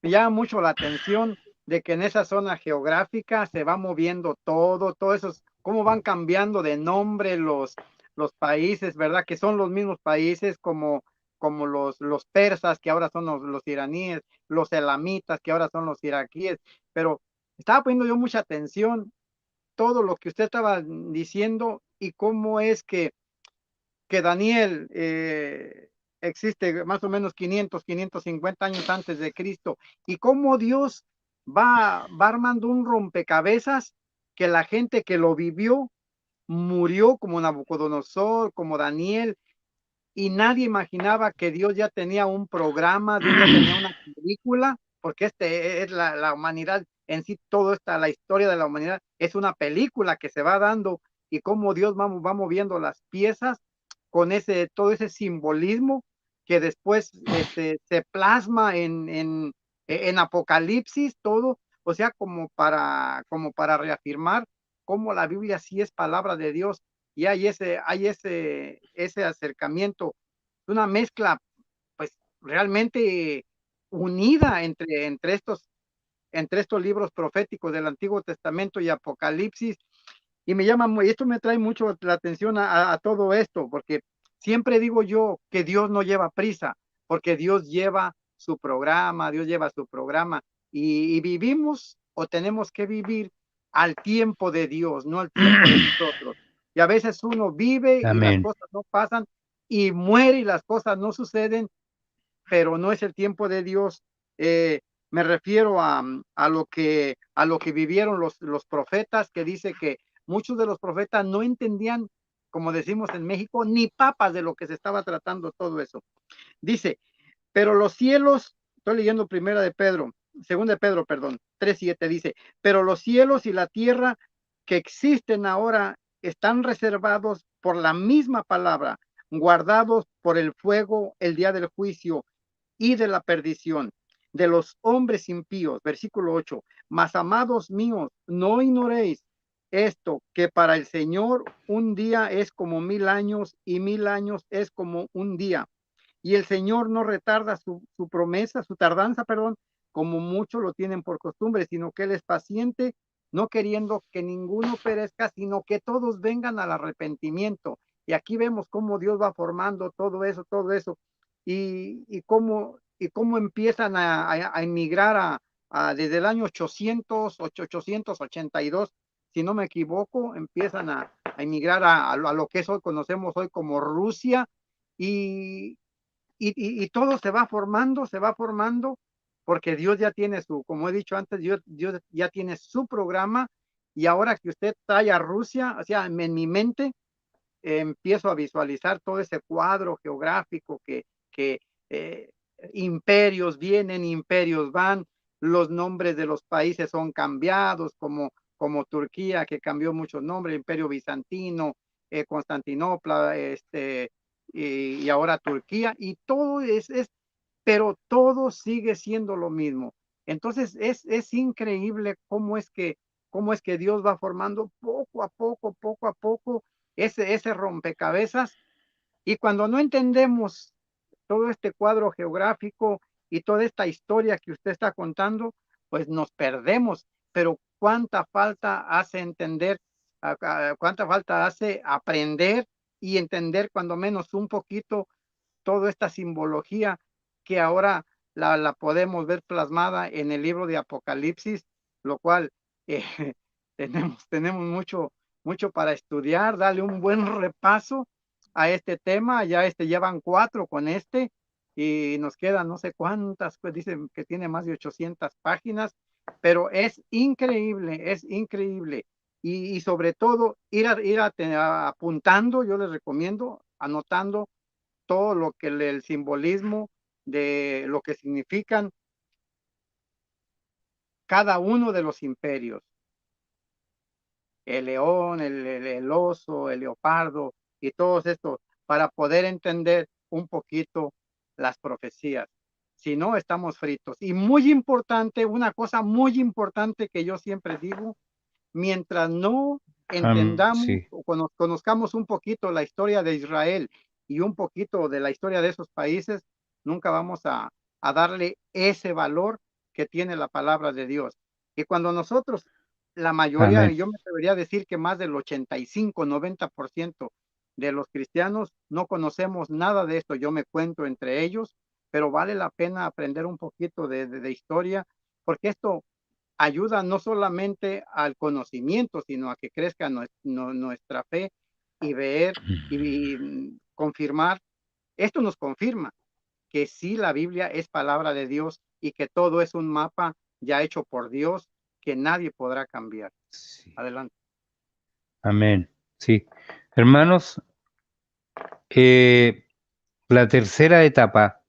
Me llama mucho la atención de que en esa zona geográfica se va moviendo todo eso, cómo van cambiando de nombre los países, ¿verdad? Que son los mismos países como los persas, que ahora son los iraníes, los elamitas, que ahora son los iraquíes, pero estaba poniendo yo mucha atención todo lo que usted estaba diciendo y cómo es que Daniel existe más o menos 550 años antes de Cristo, y cómo Dios va armando un rompecabezas que la gente que lo vivió murió como Nabucodonosor, como Daniel, y nadie imaginaba que Dios ya tenía un programa, Dios ya tenía una película, porque es la humanidad en sí, la historia de la humanidad es una película que se va dando, y cómo Dios va moviendo las piezas con todo ese simbolismo que después se plasma en Apocalipsis, todo, o sea, como para reafirmar cómo la Biblia sí es palabra de Dios, y ese acercamiento, una mezcla, pues, realmente unida entre estos libros proféticos del Antiguo Testamento y Apocalipsis. Y esto me trae mucho la atención a todo esto, porque siempre digo yo que Dios no lleva prisa, porque Dios lleva su programa, y vivimos o tenemos que vivir al tiempo de Dios, no al tiempo de nosotros. Y a veces uno vive y las Amén. cosas no pasan, y muere y las cosas no suceden, pero no es el tiempo de Dios. Me refiero a lo que vivieron los profetas, que dice que muchos de los profetas no entendían, como decimos en México, ni papas de lo que se estaba tratando todo eso. Dice, pero los cielos, estoy leyendo segunda de Pedro, perdón, 3:7 dice, pero los cielos y la tierra que existen ahora están reservados por la misma palabra, guardados por el fuego el día del juicio y de la perdición de los hombres impíos. Versículo 8, mas amados míos, no ignoréis esto, que para el Señor un día es como 1000 años y 1000 años es como un día. Y el Señor no retarda su promesa, su tardanza, perdón, como muchos lo tienen por costumbre, sino que Él es paciente, no queriendo que ninguno perezca, sino que todos vengan al arrepentimiento. Y aquí vemos cómo Dios va formando todo eso, y cómo empiezan a emigrar desde el año 882, si no me equivoco, empiezan a emigrar a lo que hoy conocemos hoy como Rusia, y, y todo se va formando, porque Dios ya tiene como he dicho antes, Dios ya tiene su programa, y ahora que usted trae a Rusia, o sea, en mi mente empiezo a visualizar todo ese cuadro geográfico que eh, imperios vienen, imperios van, los nombres de los países son cambiados, como Turquía, que cambió muchos nombres, Imperio Bizantino, Constantinopla, y ahora Turquía, y todo pero todo sigue siendo lo mismo. Entonces es increíble cómo es que Dios va formando poco a poco ese rompecabezas, y cuando no entendemos todo este cuadro geográfico y toda esta historia que usted está contando, pues nos perdemos. Pero cuánta falta hace entender, cuánta falta hace aprender y entender cuando menos un poquito toda esta simbología que ahora la podemos ver plasmada en el libro de Apocalipsis, lo cual eh, tenemos mucho para estudiar, darle un buen repaso a este tema, ya llevan 4 con y nos quedan no sé cuántas, pues dicen que tiene más de 800 páginas, pero es increíble, es increíble. Y sobre todo ir apuntando, yo les recomiendo, anotando todo lo que el simbolismo de lo que significan cada uno de los imperios. El león, el oso, el leopardo y todos estos, para poder entender un poquito las profecías. Si no, estamos fritos. Y muy importante, una cosa muy importante que yo siempre digo, mientras no entendamos sí. o conozcamos un poquito la historia de Israel y un poquito de la historia de esos países, nunca vamos a darle ese valor que tiene la palabra de Dios. Y cuando nosotros, la mayoría, Amén. yo me debería decir que más del 85-90% de los cristianos no conocemos nada de esto, yo me cuento entre ellos, pero vale la pena aprender un poquito de historia, porque esto ayuda no solamente al conocimiento, sino a que crezca nuestra fe y ver y confirmar. Esto nos confirma que sí, la Biblia es palabra de Dios y que todo es un mapa ya hecho por Dios que nadie podrá cambiar. Sí. Adelante. Amén. Sí. Hermanos, la tercera etapa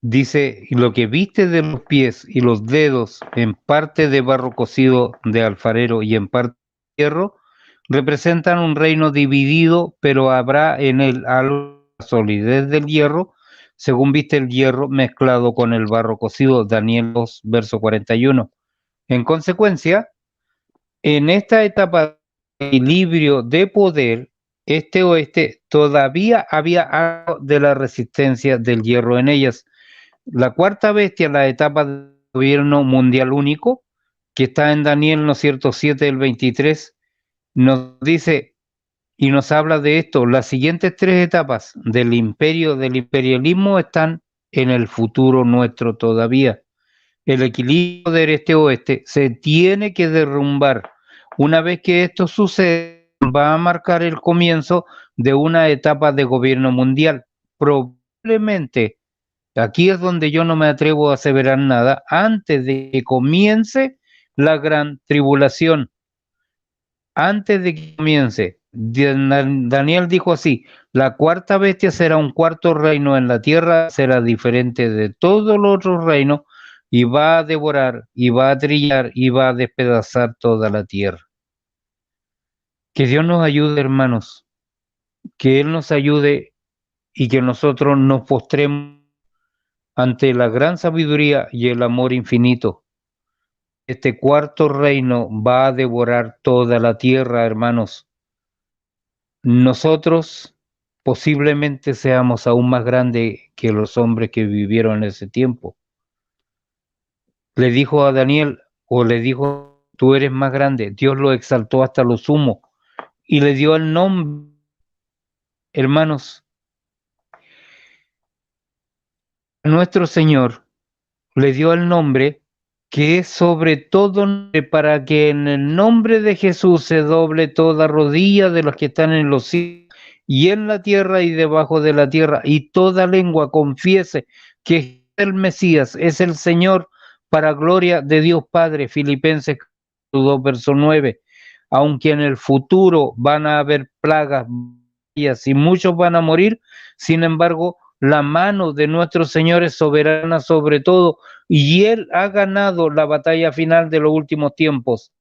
dice, y lo que viste de los pies y los dedos en parte de barro cocido de alfarero y en parte de hierro, representan un reino dividido, pero habrá en él algo de la solidez del hierro, según viste el hierro mezclado con el barro cocido, Daniel 2, verso 41. En consecuencia, en esta etapa de equilibrio de poder, este-oeste, todavía había algo de la resistencia del hierro en ellas. La cuarta bestia, la etapa de gobierno mundial único, que está en Daniel, ¿no es cierto?, 7 del 23, nos dice y nos habla de esto. Las siguientes 3 etapas del imperialismo están en el futuro nuestro todavía. El equilibrio del este-oeste se tiene que derrumbar. Una vez que esto sucede, va a marcar el comienzo de una etapa de gobierno mundial. Probablemente, aquí es donde yo no me atrevo a aseverar nada, antes de que comience la gran tribulación. Antes de que comience, Daniel dijo así: la cuarta bestia será un cuarto reino en la tierra, será diferente de todos los otros reinos, y va a devorar, y va a trillar, y va a despedazar toda la tierra. Que Dios nos ayude, hermanos, que Él nos ayude y que nosotros nos postremos ante la gran sabiduría y el amor infinito. Este cuarto reino va a devorar toda la tierra, hermanos. Nosotros posiblemente seamos aún más grandes que los hombres que vivieron en ese tiempo. Le dijo a Daniel, o le dijo, tú eres más grande. Dios lo exaltó hasta lo sumo y le dio el nombre. Hermanos, nuestro Señor le dio el nombre que es sobre todo nombre, para que en el nombre de Jesús se doble toda rodilla de los que están en los cielos y en la tierra y debajo de la tierra, y toda lengua confiese que es el Mesías, es el Señor, para gloria de Dios Padre. Filipenses 2, verso 9. Aunque en el futuro van a haber plagas y muchos van a morir, sin embargo, la mano de nuestro Señor es soberana sobre todo, y Él ha ganado la batalla final de los últimos tiempos.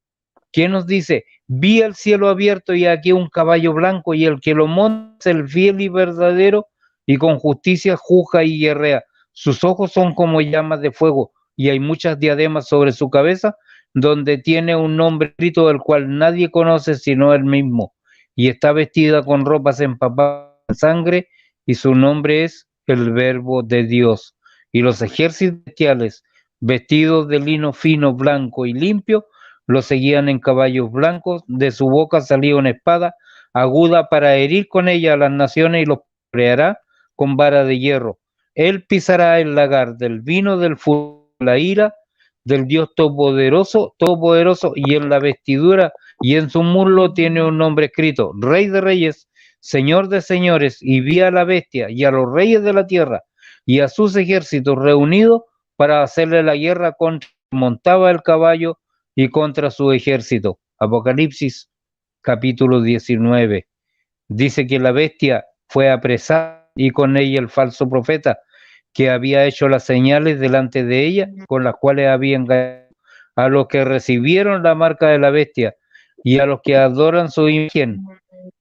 ¿Qué nos dice? Vi el cielo abierto y aquí un caballo blanco, y el que lo monta es el fiel y verdadero, y con justicia juzga y guerrea. Sus ojos son como llamas de fuego, y hay muchas diademas sobre su cabeza, donde tiene un nombre escrito del cual nadie conoce sino él mismo, y está vestida con ropas empapadas en sangre, y su nombre es el Verbo de Dios. Y los ejércitos celestiales, vestidos de lino fino, blanco y limpio, lo seguían en caballos blancos. De su boca salía una espada aguda para herir con ella a las naciones, y los peleará con vara de hierro. Él pisará el lagar del vino del furor, la ira del Dios todopoderoso, y en la vestidura y en su muslo tiene un nombre escrito: Rey de Reyes, Señor de señores, y vi a la bestia y a los reyes de la tierra y a sus ejércitos reunidos para hacerle la guerra contra el que montaba el caballo y contra su ejército. Apocalipsis capítulo 19. Dice que la bestia fue apresada y con ella el falso profeta que había hecho las señales delante de ella, con las cuales había engañado a los que recibieron la marca de la bestia y a los que adoran su imagen.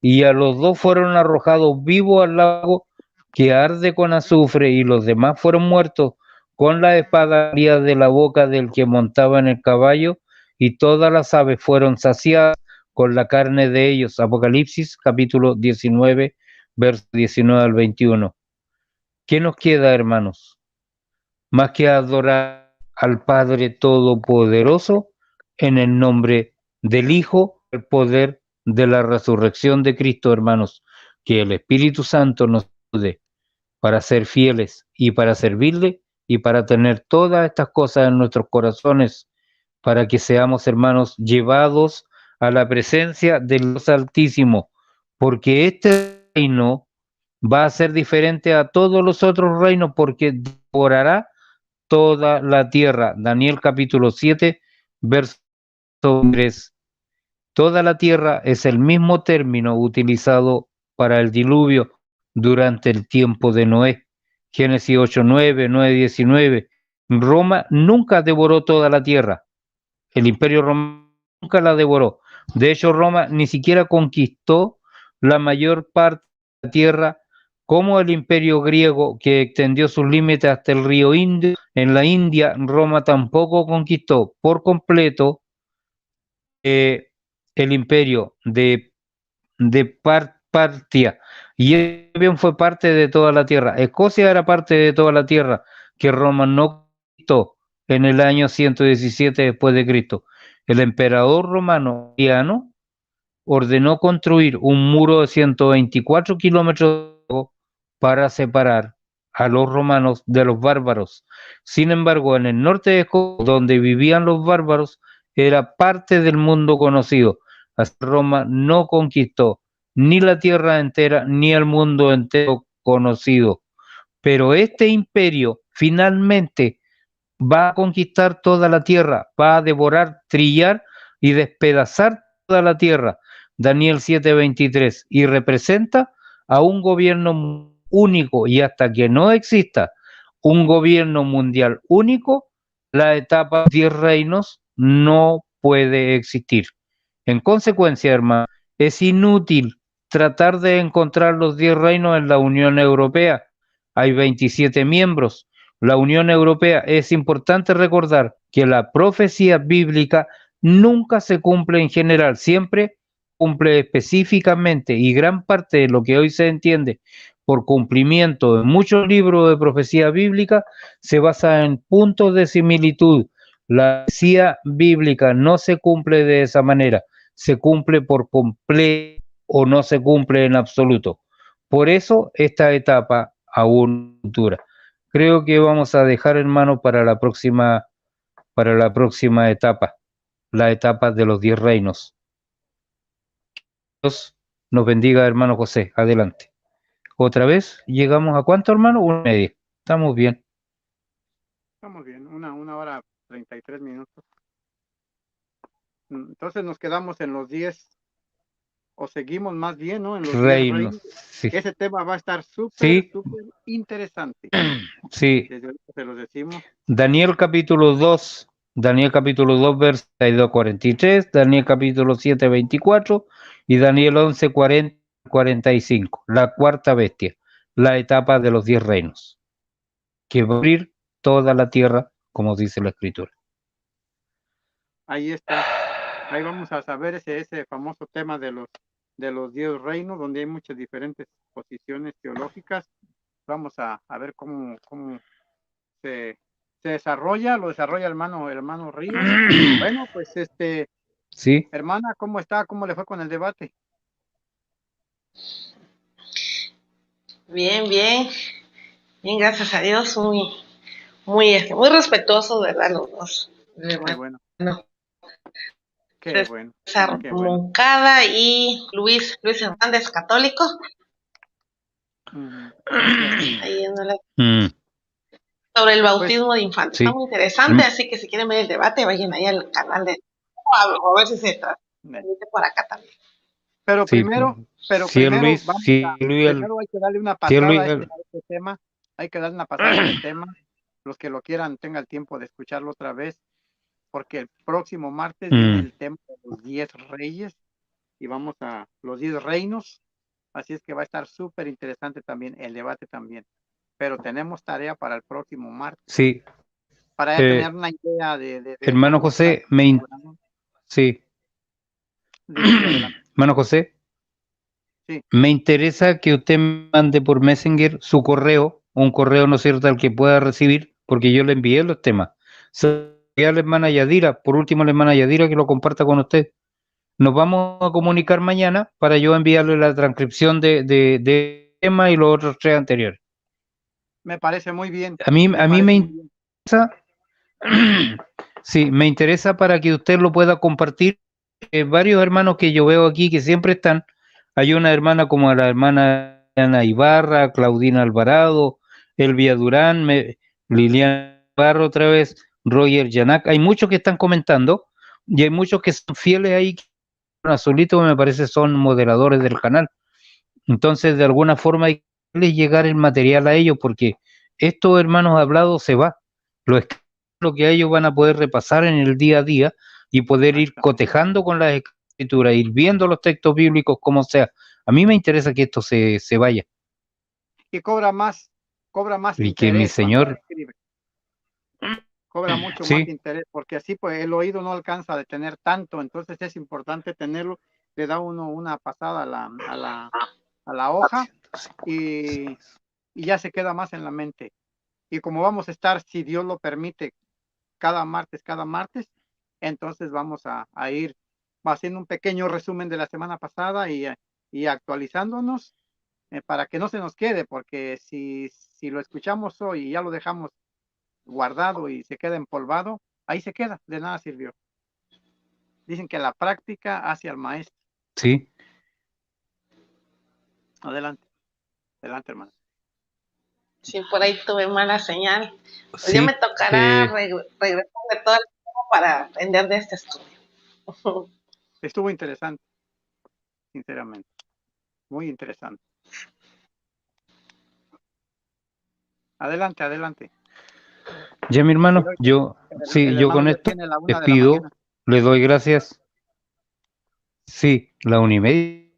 Y a los dos fueron arrojados vivos al lago que arde con azufre, y los demás fueron muertos con la espada salida de la boca del que montaba en el caballo, y todas las aves fueron saciadas con la carne de ellos. Apocalipsis capítulo 19, versos 19 al 21. ¿Qué nos queda, hermanos? Más que adorar al Padre Todopoderoso en el nombre del Hijo, el poder de la resurrección de Cristo, hermanos. Que el Espíritu Santo nos ayude para ser fieles y para servirle y para tener todas estas cosas en nuestros corazones, para que seamos, hermanos, llevados a la presencia del Dios Altísimo, porque este reino va a ser diferente a todos los otros reinos, porque devorará toda la tierra. Daniel capítulo 7, verso 3. Toda la tierra es el mismo término utilizado para el diluvio durante el tiempo de Noé. Génesis 8, 9, 9, 19. Roma nunca devoró toda la tierra. El imperio romano nunca la devoró. De hecho, Roma ni siquiera conquistó la mayor parte de la tierra, como el imperio griego, que extendió sus límites hasta el río Indo. En la India, Roma tampoco conquistó por completo el imperio de Partia, y bien fue parte de toda la tierra. Escocia era parte de toda la tierra que Roma no conquistó en el año 117 después de Cristo. El emperador romano Adriano ordenó construir un muro de 124 kilómetros para separar a los romanos de los bárbaros. Sin embargo, en el norte de Escocia, donde vivían los bárbaros, era parte del mundo conocido. Así Roma no conquistó ni la tierra entera ni el mundo entero conocido. Pero este imperio finalmente va a conquistar toda la tierra, va a devorar, trillar y despedazar toda la tierra. Daniel 7:23, y representa a un gobierno único, y hasta que no exista un gobierno mundial único, la etapa 10 reinos no puede existir. En consecuencia, hermano, es inútil tratar de encontrar los 10 reinos en la Unión Europea. Hay 27 miembros. La Unión Europea, es importante recordar que la profecía bíblica nunca se cumple en general, siempre cumple específicamente, y gran parte de lo que hoy se entiende por cumplimiento en muchos libros de profecía bíblica se basa en puntos de similitud. La profecía bíblica no se cumple de esa manera, se cumple por completo o no se cumple en absoluto. Por eso esta etapa aún dura. Creo que vamos a dejar, hermano, para la próxima etapa, la etapa de los 10 reinos. Dios nos bendiga, hermano José. Adelante. Otra vez, llegamos a ¿cuánto, hermano? 1:30. Estamos bien. Estamos bien, una hora 33 minutos. Entonces nos quedamos en los 10, o seguimos más bien, ¿no? En los 10 reinos. Sí. Ese tema va a estar súper interesante. Sí. Desde ahorita se los decimos. Daniel capítulo 2, versos 32 a 43, Daniel capítulo 7, 24 y Daniel 11, 40, 45. La cuarta bestia, la etapa de los 10 reinos, que va a abrir toda la tierra, como dice la Escritura. Ahí está. Ahí vamos a saber ese famoso tema de los 10 reinos, donde hay muchas diferentes posiciones teológicas. Vamos a ver cómo se desarrolla, lo desarrolla el hermano Ríos. Bueno, pues sí. Hermana, ¿cómo está? ¿Cómo le fue con el debate? Bien, gracias a Dios, muy respetuoso, ¿verdad? Los dos. Muy bueno. Qué bueno. César Qué bueno. Moncada y Luis Hernández, católico. Ahí en sobre el bautismo de infantes. Sí. Está muy interesante, así que si quieren ver el debate, vayan ahí al canal de a ver si se transmite por acá también. Pero Sí, primero, Luis, vamos primero hay que darle una pasada a este tema. Hay que darle una pasada a este tema. Los que lo quieran tengan el tiempo de escucharlo otra vez, porque el próximo martes viene el tema de los 10 reyes y vamos a los 10 reinos. Así es que va a estar súper interesante también el debate también. Pero tenemos tarea para el próximo martes. Sí. Para ya tener una idea de hermano cómo José, sí. Hermano José, sí. Me interesa que usted me mande por Messenger su correo, un correo, ¿no es cierto?, al que pueda recibir, porque yo le envié los temas. A la hermana Yadira, por último, la hermana Yadira, que lo comparta con usted. Nos vamos a comunicar mañana para yo enviarle la transcripción de tema y los otros 3 anteriores. Me parece muy bien. A mí me interesa, sí, me interesa para que usted lo pueda compartir. Varios hermanos que yo veo aquí que siempre están. Hay una hermana como la hermana Ana Ibarra, Claudina Alvarado, Elvia Durán, Liliana Barro otra vez, Roger Yanac. Hay muchos que están comentando y hay muchos que son fieles ahí. Azulito, me parece, son moderadores del canal. Entonces, de alguna forma hay que llegar el material a ellos porque estos hermanos hablados se va. Lo que ellos van a poder repasar en el día a día y poder ir cotejando con las escrituras, ir viendo los textos bíblicos como sea. A mí me interesa que esto se vaya. Y cobra más y interés. Que mi Señor... Cobra mucho más interés, porque así pues el oído no alcanza a detener tanto, entonces es importante tenerlo, le da uno una pasada a la hoja y ya se queda más en la mente. Y como vamos a estar, si Dios lo permite, cada martes, entonces vamos a ir haciendo un pequeño resumen de la semana pasada y actualizándonos para que no se nos quede, porque si lo escuchamos hoy y ya lo dejamos guardado y se queda empolvado, ahí se queda, de nada sirvió. Dicen que la práctica hace al maestro. Sí. Adelante, hermano. Sí, por ahí tuve mala señal. Pues ya me tocará regresar de todo el tiempo para aprender de este estudio. Estuvo interesante, sinceramente. Muy interesante. Adelante. Ya, mi hermano, yo con esto despido, le doy gracias. Sí, la 1:30,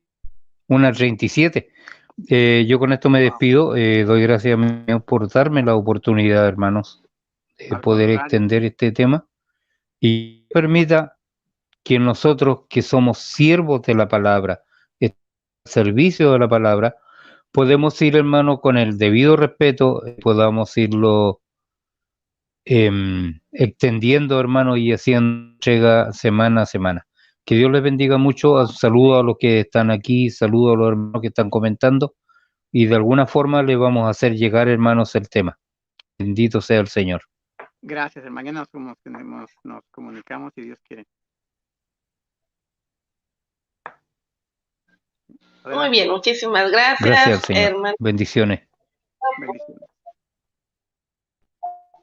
1:37. Yo con esto me despido, doy gracias a mi Dios por darme la oportunidad, hermanos, de poder extender este tema y permita que nosotros, que somos siervos de la palabra, servicio de la palabra, podemos ir, hermano, con el debido respeto, podamos irlo extendiendo, hermano, y haciendo entrega semana a semana. Que Dios les bendiga mucho. Saludo a los que están aquí, saludo a los hermanos que están comentando, y de alguna forma les vamos a hacer llegar, hermanos, el tema. Bendito sea el Señor. Gracias, mañana nos comunicamos si Dios quiere. Muy bien, muchísimas gracias. Gracias al Señor. Hermano. Bendiciones.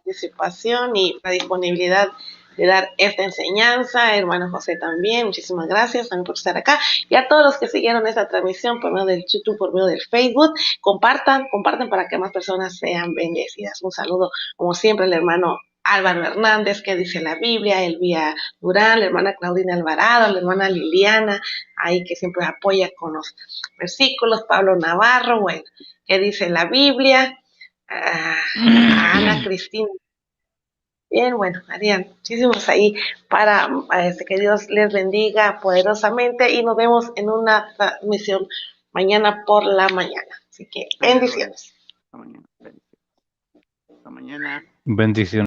Participación y la disponibilidad de dar esta enseñanza, hermano José también, muchísimas gracias también por estar acá, y a todos los que siguieron esta transmisión por medio del YouTube, por medio del Facebook, compartan para que más personas sean bendecidas. Un saludo, como siempre, al hermano Álvaro Hernández, que dice la Biblia, Elvia Durán, la hermana Claudina Alvarado, la hermana Liliana, ahí que siempre apoya con los versículos, Pablo Navarro, bueno, que dice la Biblia, Ana Cristina. Bien, bueno, harían muchísimos ahí para que Dios les bendiga poderosamente y nos vemos en una transmisión mañana por la mañana. Así que bendiciones. Hasta mañana. Bendiciones.